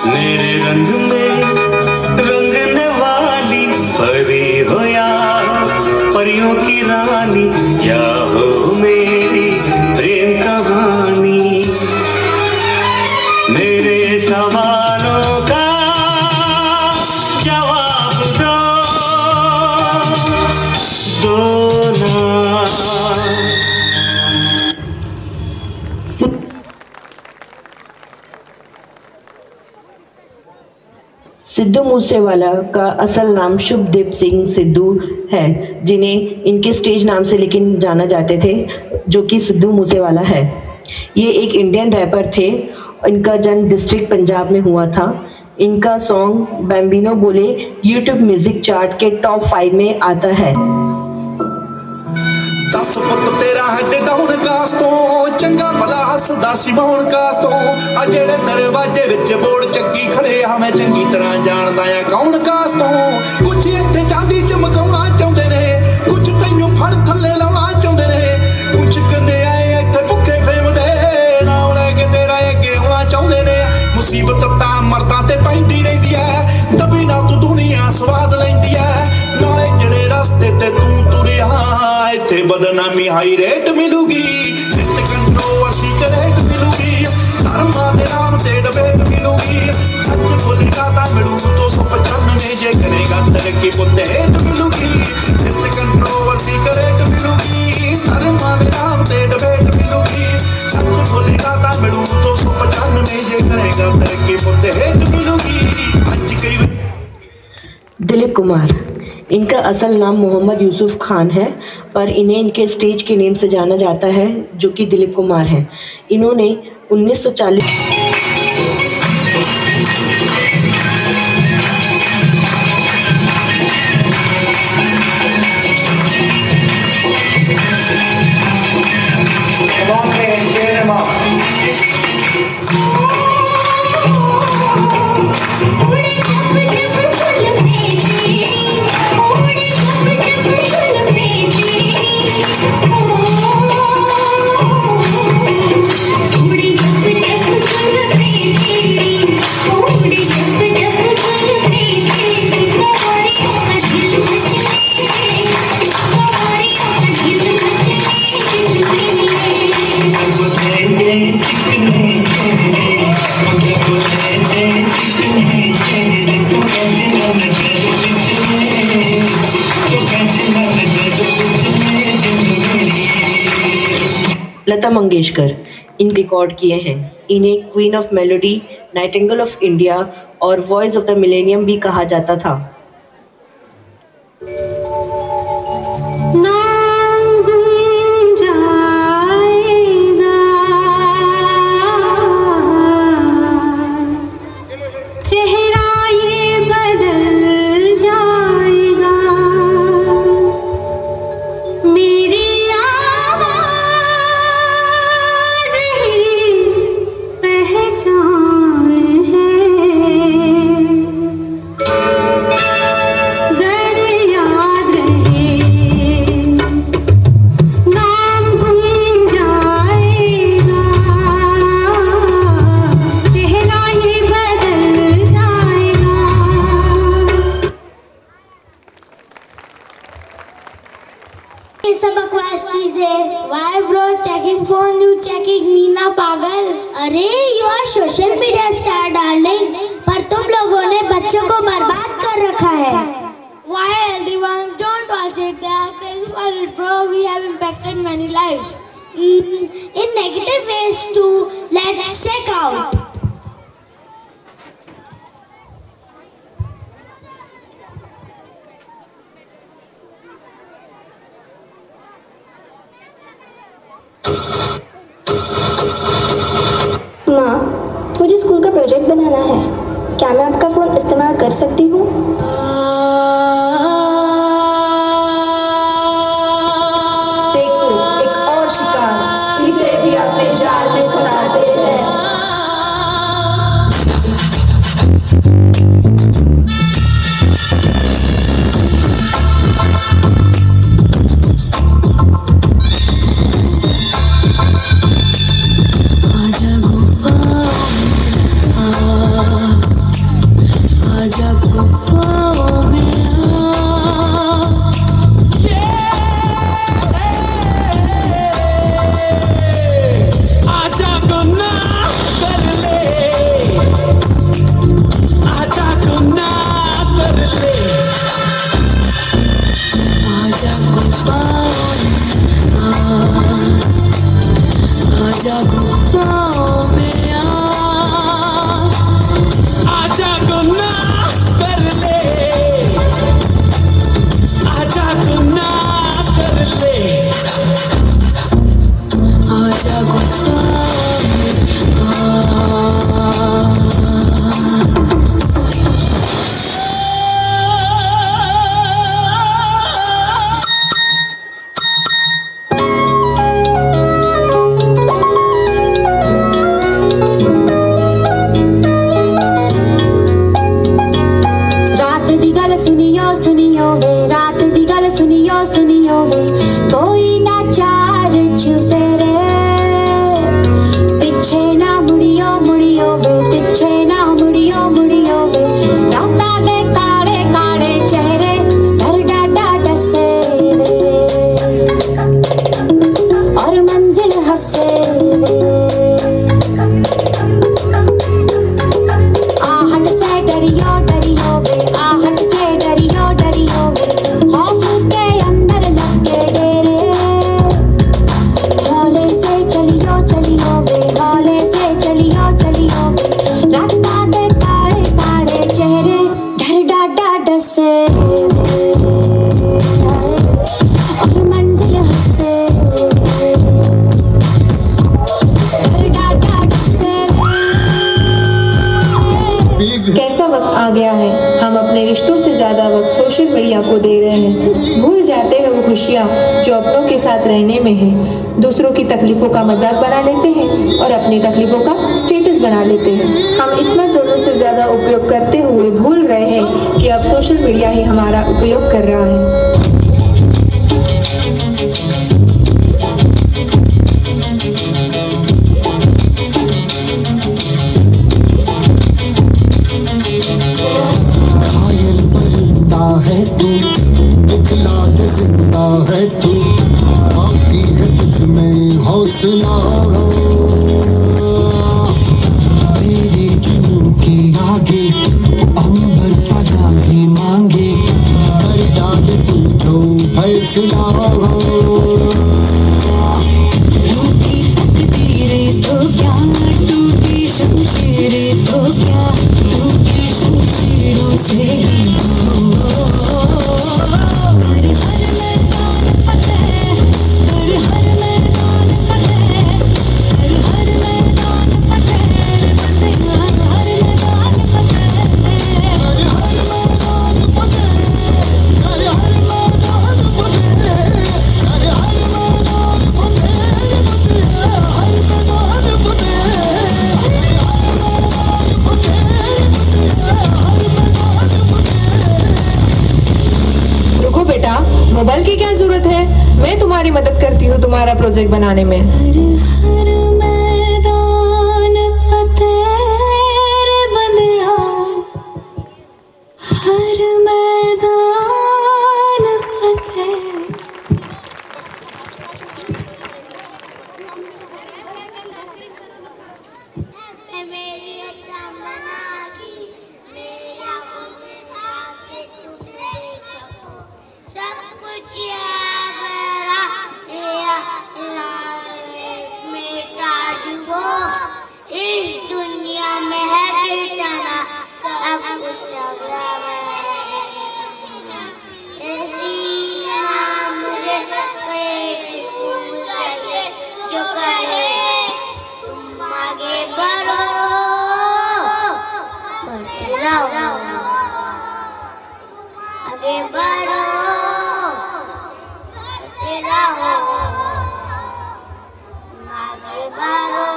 मेरे रंग में रंगने वाली परी हो या परियों की रानी या हो मेरी प्रेम कहानी। मेरे सवालों का जवाब दो ना। सिद्धू मूसेवाला का असल नाम शुभदीप सिंह सिद्धू है, जिन्हें इनके स्टेज नाम से लेकिन जाना जाते थे, जो कि सिद्धू मूसेवाला है। ये एक इंडियन रैपर थे। इनका जन्म डिस्ट्रिक्ट पंजाब में हुआ था। इनका सॉन्ग बैम्बिनो बोले यूट्यूब म्यूजिक चार्ट के टॉप 5 में आता है। 10 बस पुत तेरा हैड डाउन कास तो चंगा भला हसदा सी मौन कास तो आ जेड़े दरवाजे विच बोर्ड चक्की खड़े आ मैं चंगी तरह जानदा आ कौन कास तो कुछ इत्थे चांदी चमकाउणा चाहुंदे ने कुछ तैनूं फड़ थल्ले लाउणा चाहुंदे ने कुछ कन्ने आए इत्थे भुक्खे फेमदे नाम लैके तेरा अगे आउणा चाहुंदे ने मुसीबत तां मर्दां ते पैंदी रहिंदी ऐ दबी ना तू दुनिया स्वाद लैंदी ऐ नाले जेड़े रस्ते ते तू तुरिया इत्थे बदनामी हाई रेट मिलूगी नित कंट्रोवर्सी करेट मिलूगी धर्मा दे नाम ते डिबेट मिलूगी सच बोलेगा तां मिलू 295 जे करेगा तरक्की पुत हेट मिलूगी नित कंट्रोवर्सी करेट मिलूगी धर्मा दे नाम ते डिबेट मिलूगी सच बोलेगा तां मिलू 295 जे करेगा तरक्की पुत हेट मिलूगी आज कई दिलीप कुमार, इनका असल नाम मोहम्मद यूसुफ खान है, पर इन्हें इनके स्टेज के नेम से जाना जाता है जो कि दिलीप कुमार हैं। इन्होंने 1940 लता मंगेशकर इन रिकॉर्ड किए हैं। इन्हें queen of melody, Nightingale of India और वॉइस ऑफ द मिलेनियम भी कहा जाता था। सब बकवास चीजें। Why bro checking phone you checking me ना पागल। अरे you are social media star darling, पर तुम लोगों ने बच्चों को बर्बाद कर रखा है। Why everyone don't watch it? They are crazy for it bro. We have impacted many lives. In negative ways too. Let's check out. माँ, मुझे स्कूल का प्रोजेक्ट बनाना है। क्या मैं आपका फ़ोन इस्तेमाल कर सकती हूँ? देखो, एक और शिकार, इसे भी अपने जाल में फंसाते हैं। आजा गुनाह कर ले सुनियो वे रात दी गल सुनियो वे कोई ना चार चुफेरे पिछे ना मुड़ियो वे पिछे ना मुड़ियो वे राता दे काले काले चेहरे डर डाडा डसे और मंजिल हंसे आहट से डरियो वे आहट से डरियो वे खौफ के अंदर लगे डेरे हौले से चलियो वे हौले से चलियो वे राता दे काले काले चेहरे डर डाडा डसे और मंजिल हंसे डर डाडा डसे। कैसा वक्त आ गया है, हम अपने रिश्तों से ज्यादा वक्त सोशल मीडिया को दे रहे हैं। भूल जाते हैं वो खुशियाँ जो अपनों के साथ रहने में है। दूसरों की तकलीफों का मजाक बना लेते हैं और अपनी तकलीफों का स्टेटस बना लेते हैं। हम इतना ज़रूरत से ज़्यादा उपयोग करते हुए भूल रहे हैं कि अब सोशल मीडिया ही हमारा उपयोग कर रहा है। घायल परिंदा है तू, दिखला के जिंदा है तू, बाकी है तुझ में हौसला। तेरे जुनून के आगे अंबर पनाहे मांगे, कर डाले तू जो फैसला। रूठी तकदीरें तो क्या टूटी शमशीरें तो क्या टूटी शमशीरों से ही हर मैदान फतेह, हर मैदान फतेह, हर मैदान फतेह, बंदियां हर मैदान फतेह, हर मैदान फतेह, हर मैदान फतेह, हर मैदान रुको बेटा, मोबाइल की क्या जरूरत है, मैं तुम्हारी मदद करती हूँ तुम्हारा प्रोजेक्ट बनाने में। हर मैदान फतेह रे बंदिया, हर मैदान फतेह। इस दुनिया में है कितना सब कुछ मुझे स्कूल चाहिए जो कहे तुम आगे बढ़ो, बढ़ते रहो, आगे बढ़ो, बढ़ते रहो, आगे बढ़ो,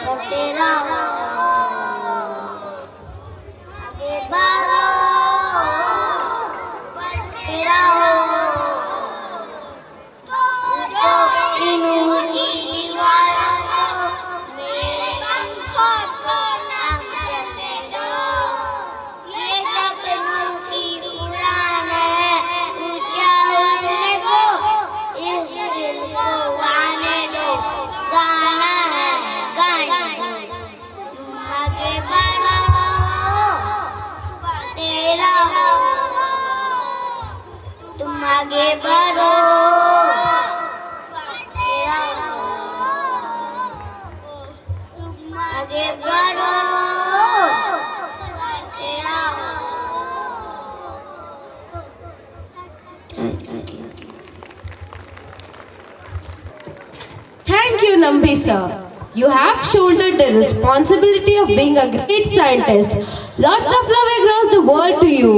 बढ़ते रहो, आगे बढ़ो, बढ़ते रहो। इन ऊंची दीवारों को मेरे पंखों को ना चलने दो, ये सपनों की उड़ान है, ऊंचा उड़ने को इस दिल को गाने दो, गाना है गाने दो। तुम आगे बढ़ो, बढ़ते रहो, तुम आगे बढ़ो, बढ़ते रहो, तुम आगे बढ़ो, बढ़ते रहो। Thank you, Nambi sir. You have shouldered the responsibility of being a great scientist. Lots of love across the world to you.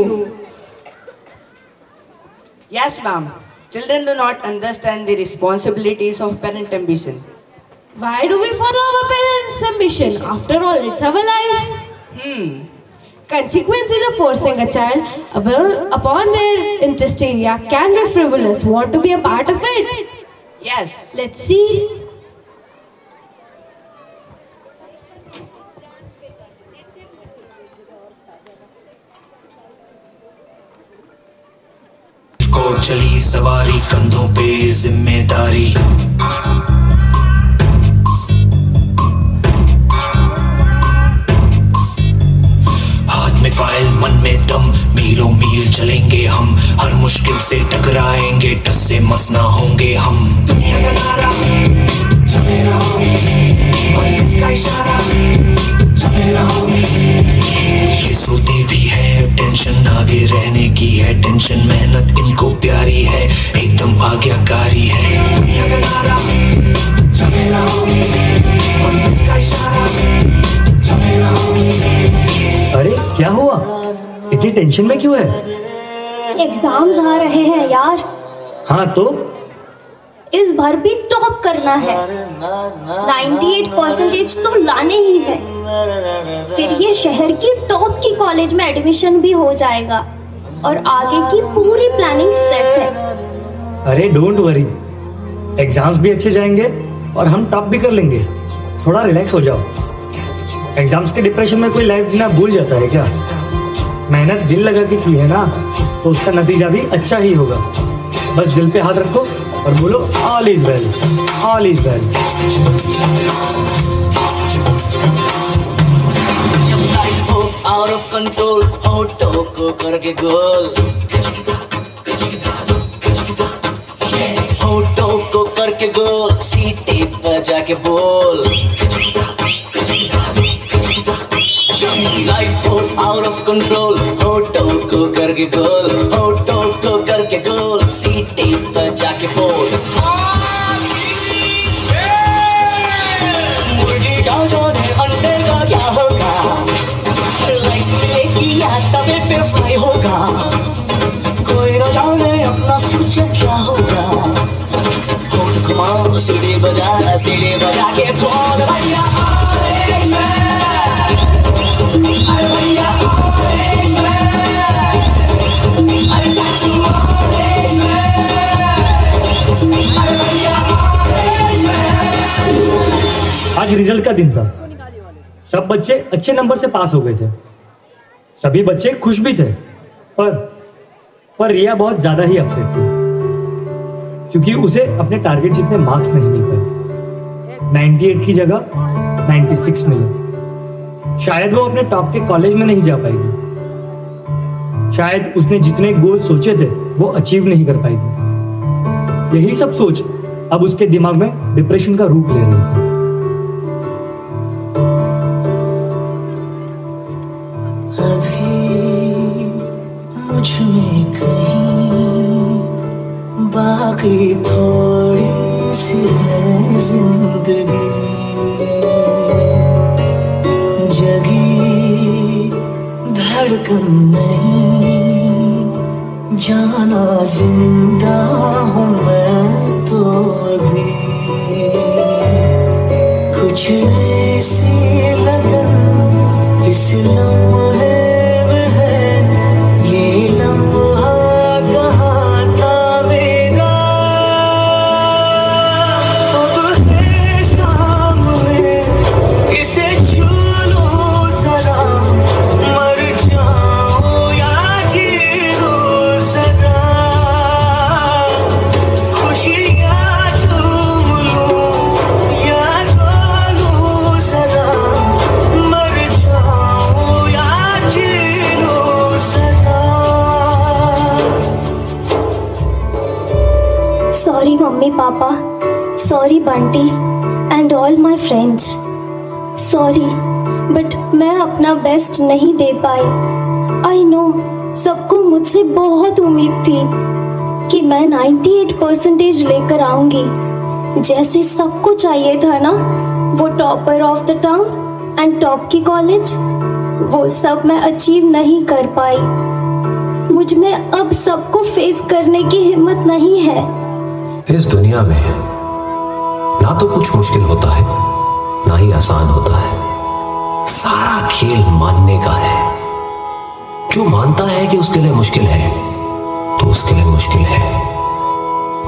Yes, ma'am. Children do not understand the responsibilities of parent ambition. Why do we follow our parents' ambition? After all, it's our life. Consequences of forcing a child upon their interest area can be frivolous. Want to be a part of it? Yes. Let's see. को चली सवारी कंधों पे जिम्मेदारी हाथ में file मन में दम मीलों मील चलेंगे हम हर मुश्किल से टकराएंगे टस से मस ना होंगे हम दुनिया का नारा जमे रहो मंजिल का इशारा जमे रहो ये सोते भी है टेंशन आगे रहने की है टेंशन मेहनत इनको प्यारी है एकदम आज्ञाकारी है दुनिया का नारा जमे रहो मंजिल का इशारा जमे रहो। अरे क्या हुआ इतनी टेंशन में क्यों है? एग्जाम्स आ रहे हैं यार। हाँ तो इस बार भी टॉप करना है। 98% तो लाने ही है। फिर ये शहर की टॉप की कॉलेज में एडमिशन भी हो जाएगा और आगे की पूरी प्लानिंग सेट है। अरे डोंट वरी, एग्जाम्स भी अच्छे जाएंगे और हम टॉप भी कर लेंगे। थोड़ा रिलैक्स हो जाओ। एग्जाम्स के डिप्रेशन में कोई लाइफ जीना भूल जाता है क्या? मेहनत दिल लगा के की है ना तो उसका नतीजा भी अच्छा ही होगा। बस दिल पे हाथ रखो और बोलो all is well, all is well. जब लाइफ हो आउट ऑफ कंट्रोल होठों को करके गोल होठों को करके गोल सीटी बजा के बोल लाइफ हो आउट ऑफ कंट्रोल होठों को करके गोल होठों को करके गोल सीटी बजा के बोल मुर्गी का जाने अंडे का क्या होगा लाइफ में किया तबे पे फ्राई होगा कोई न जाने अपना फ्यूचर क्या होगा होठ घुमाओ सीढ़ी बजा के बोल भैया आज रिजल्ट का दिन था। सब बच्चे अच्छे नंबर से पास हो गए थे। सभी बच्चे खुश भी थे पर रिया बहुत ज्यादा ही अपसेट थी क्योंकि उसे अपने टारगेट जितने मार्क्स नहीं मिल पाए। 98 की जगह 96 मिले। शायद वो अपने टॉप के कॉलेज में नहीं जा पाएगी। शायद उसने जितने गोल सोचे थे वो अचीव नहीं कर पाएगी। यही सब सोच अब उसके दिमाग में डिप्रेशन का रूप ले रही थी। मुझमें कहीं बाकी थोड़ी सी है जिंदगी जगी धड़कन नहीं जाना जिंदा हूँ मैं तो अभी कुछ ऐसी लगन इस लम्हे में है ये लम्हा कहाँ था मेरा अब है सामने इसे छू लो जरा मर जाऊं या जी लो जरा खुशियाँ झूम लूं या रो लूं जरा मर जाऊं या जी लो जरा। Sorry mummy papa, sorry Bunty and all my friends. Sorry but मैं अपना बेस्ट नहीं दे पाई। आई नो सबको मुझसे बहुत उम्मीद थी कि मैं 98% लेकर आऊंगी जैसे सबको चाहिए था ना, वो topper of the town and top की कॉलेज। वो सब मैं अचीव नहीं कर पाई। मुझ में अब सबको फेस करने की हिम्मत नहीं है। इस दुनिया में ना तो कुछ मुश्किल होता है ना ही आसान होता है। सारा खेल मानने का है जो मानता है कि उसके लिए मुश्किल है तो उसके लिए मुश्किल है,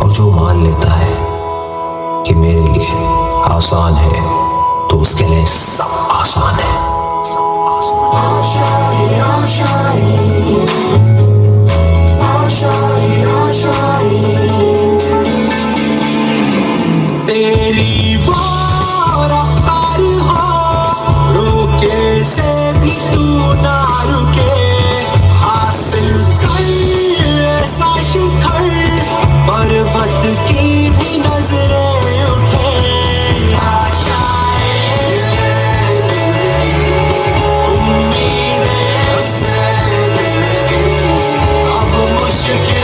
और जो मान लेता है कि मेरे लिए आसान है तो उसके लिए सब आसान है। तेरी वो रफ्तार हो, रोके से भी तू ना रुके, हासिल कर ऐसा शिखर, पर्वत की भी नजरें उठे, आशाएं, उम्मीदें से अब मुश्किल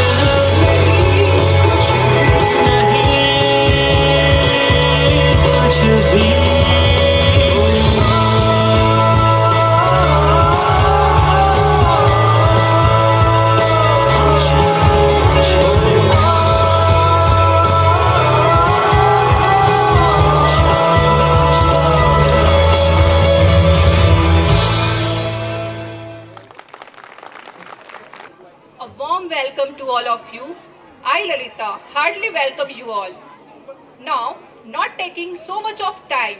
A warm welcome to all of you. I, Lalita, heartily welcome you all. Now, not taking so much of time,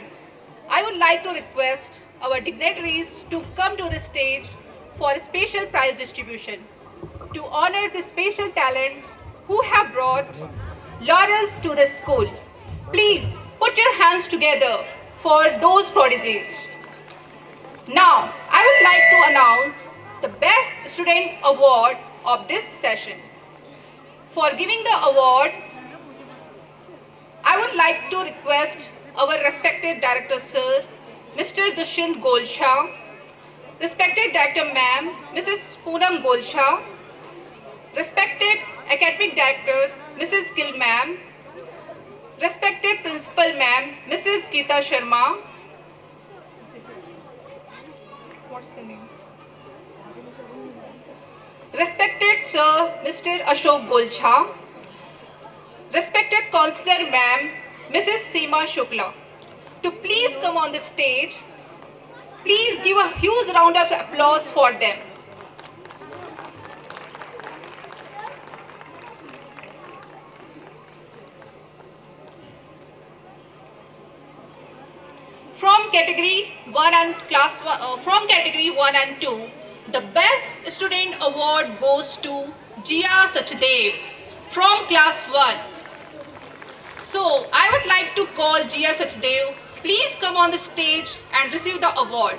I would like to request our dignitaries to come to the stage for a special prize distribution to honor the special talents who have brought laurels to the school. Please put your hands together for those prodigies. Now, I would like to announce the Best Student Award of this session. For giving the award, I would like to request our respected Director Sir, Mr. Dushyant Golsha, respected Director Ma'am, Mrs. Poonam Golsha, respected Academic Director, Mrs. Gill Ma'am, respected Principal Ma'am, Mrs. Geeta Sharma, what's the name? Respected Sir, Mr. Ashok Golcha, respected Counselor Ma'am, Mrs. Seema Shukla, to please come on the stage. Please give a huge round of applause for them. From category 1 and from category 1 and 2, the Best Student Award goes to Jia Sachdev from class 1. So, I would like to call Jia Sachdev. Please come on the stage and receive the award.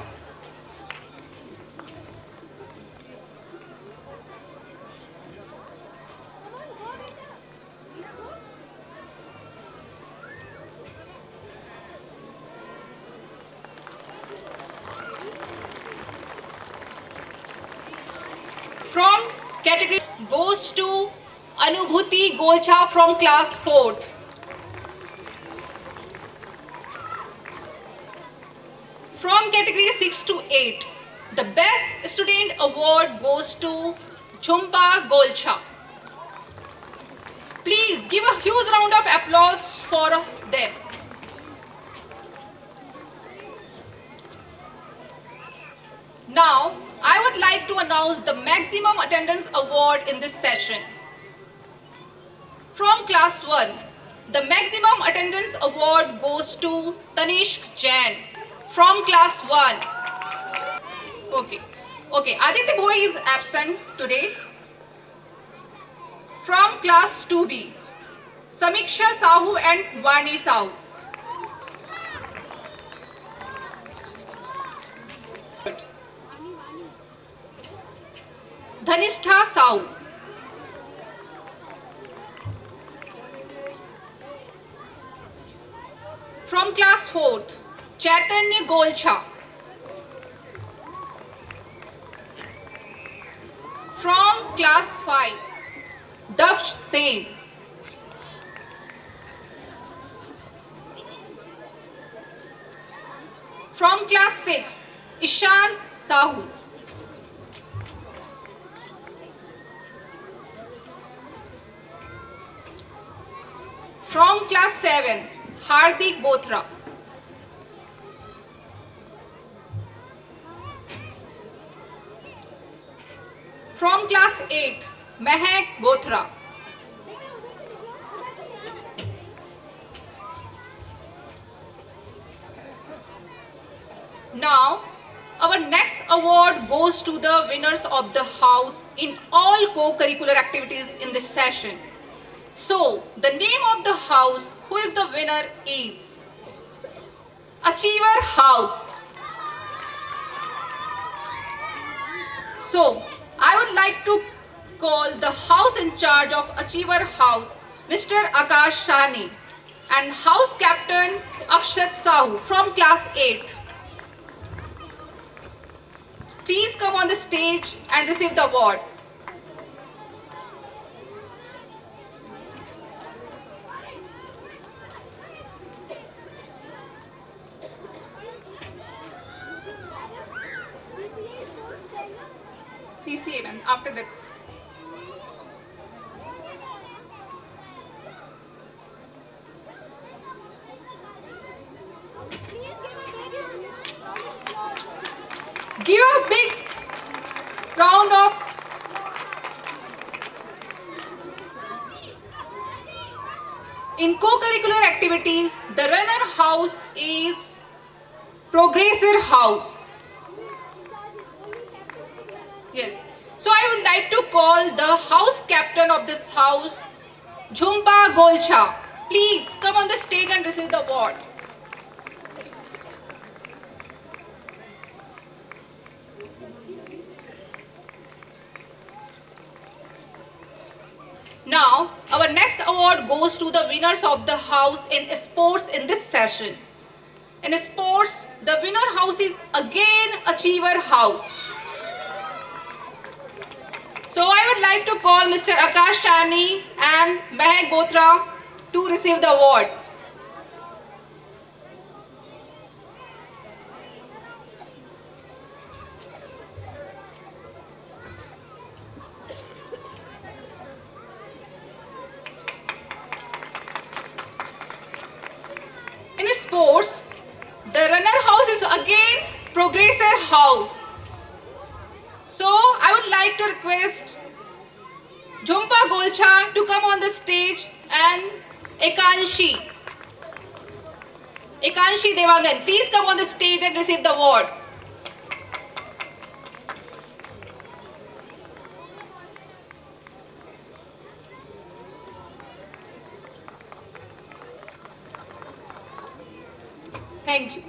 From category goes to Anubhuti Golcha from class 4th. From category 6 to 8, the Best Student Award goes to Jhumpa Golcha. Please give a huge round of applause for them. Now, I would like to announce the Maximum Attendance Award in this session. From class 1, the Maximum Attendance Award goes to Tanishq Jain from class 1. Okay, Aditya Boy is absent today. From class 2B, Samiksha Sahu and Vani Sahu. Dhanishtha Sahu. From class 4th, Chaitanya Golcha. From class 5, Daksh Sen. From class 6, Ishant Sahu. From class 7, Hardik Bothra. From class 8, Mehak Bothra. Now, our next award goes to the winners of the house in all co-curricular activities in this session. So, the name of the house who is the winner is Achiever House. So, I would like to call the house in charge of Achiever House, Mr. Akash Shahani, and house captain Akshat Sahu from class 8th. Please come on the stage and receive the award. CCA ma'am, after that. Give a big round of in co-curricular activities. The runner house is Progressor House. Yes. So I would like to call the house captain of this house, Jhumpa Golcha. Please come on the stage and receive the award. Now, our next award goes to the winners of the house in sports in this session. In sports, the winner house is again Achiever House. So I would like to call Mr. Akash Shahani and Mehak Bothra to receive the award. In sports, the runner house is again Progressor House. So I would like to request Jhumpa Golcha to come on the stage and Ekanshi Devagan, please come on the stage and receive the award. Thank you.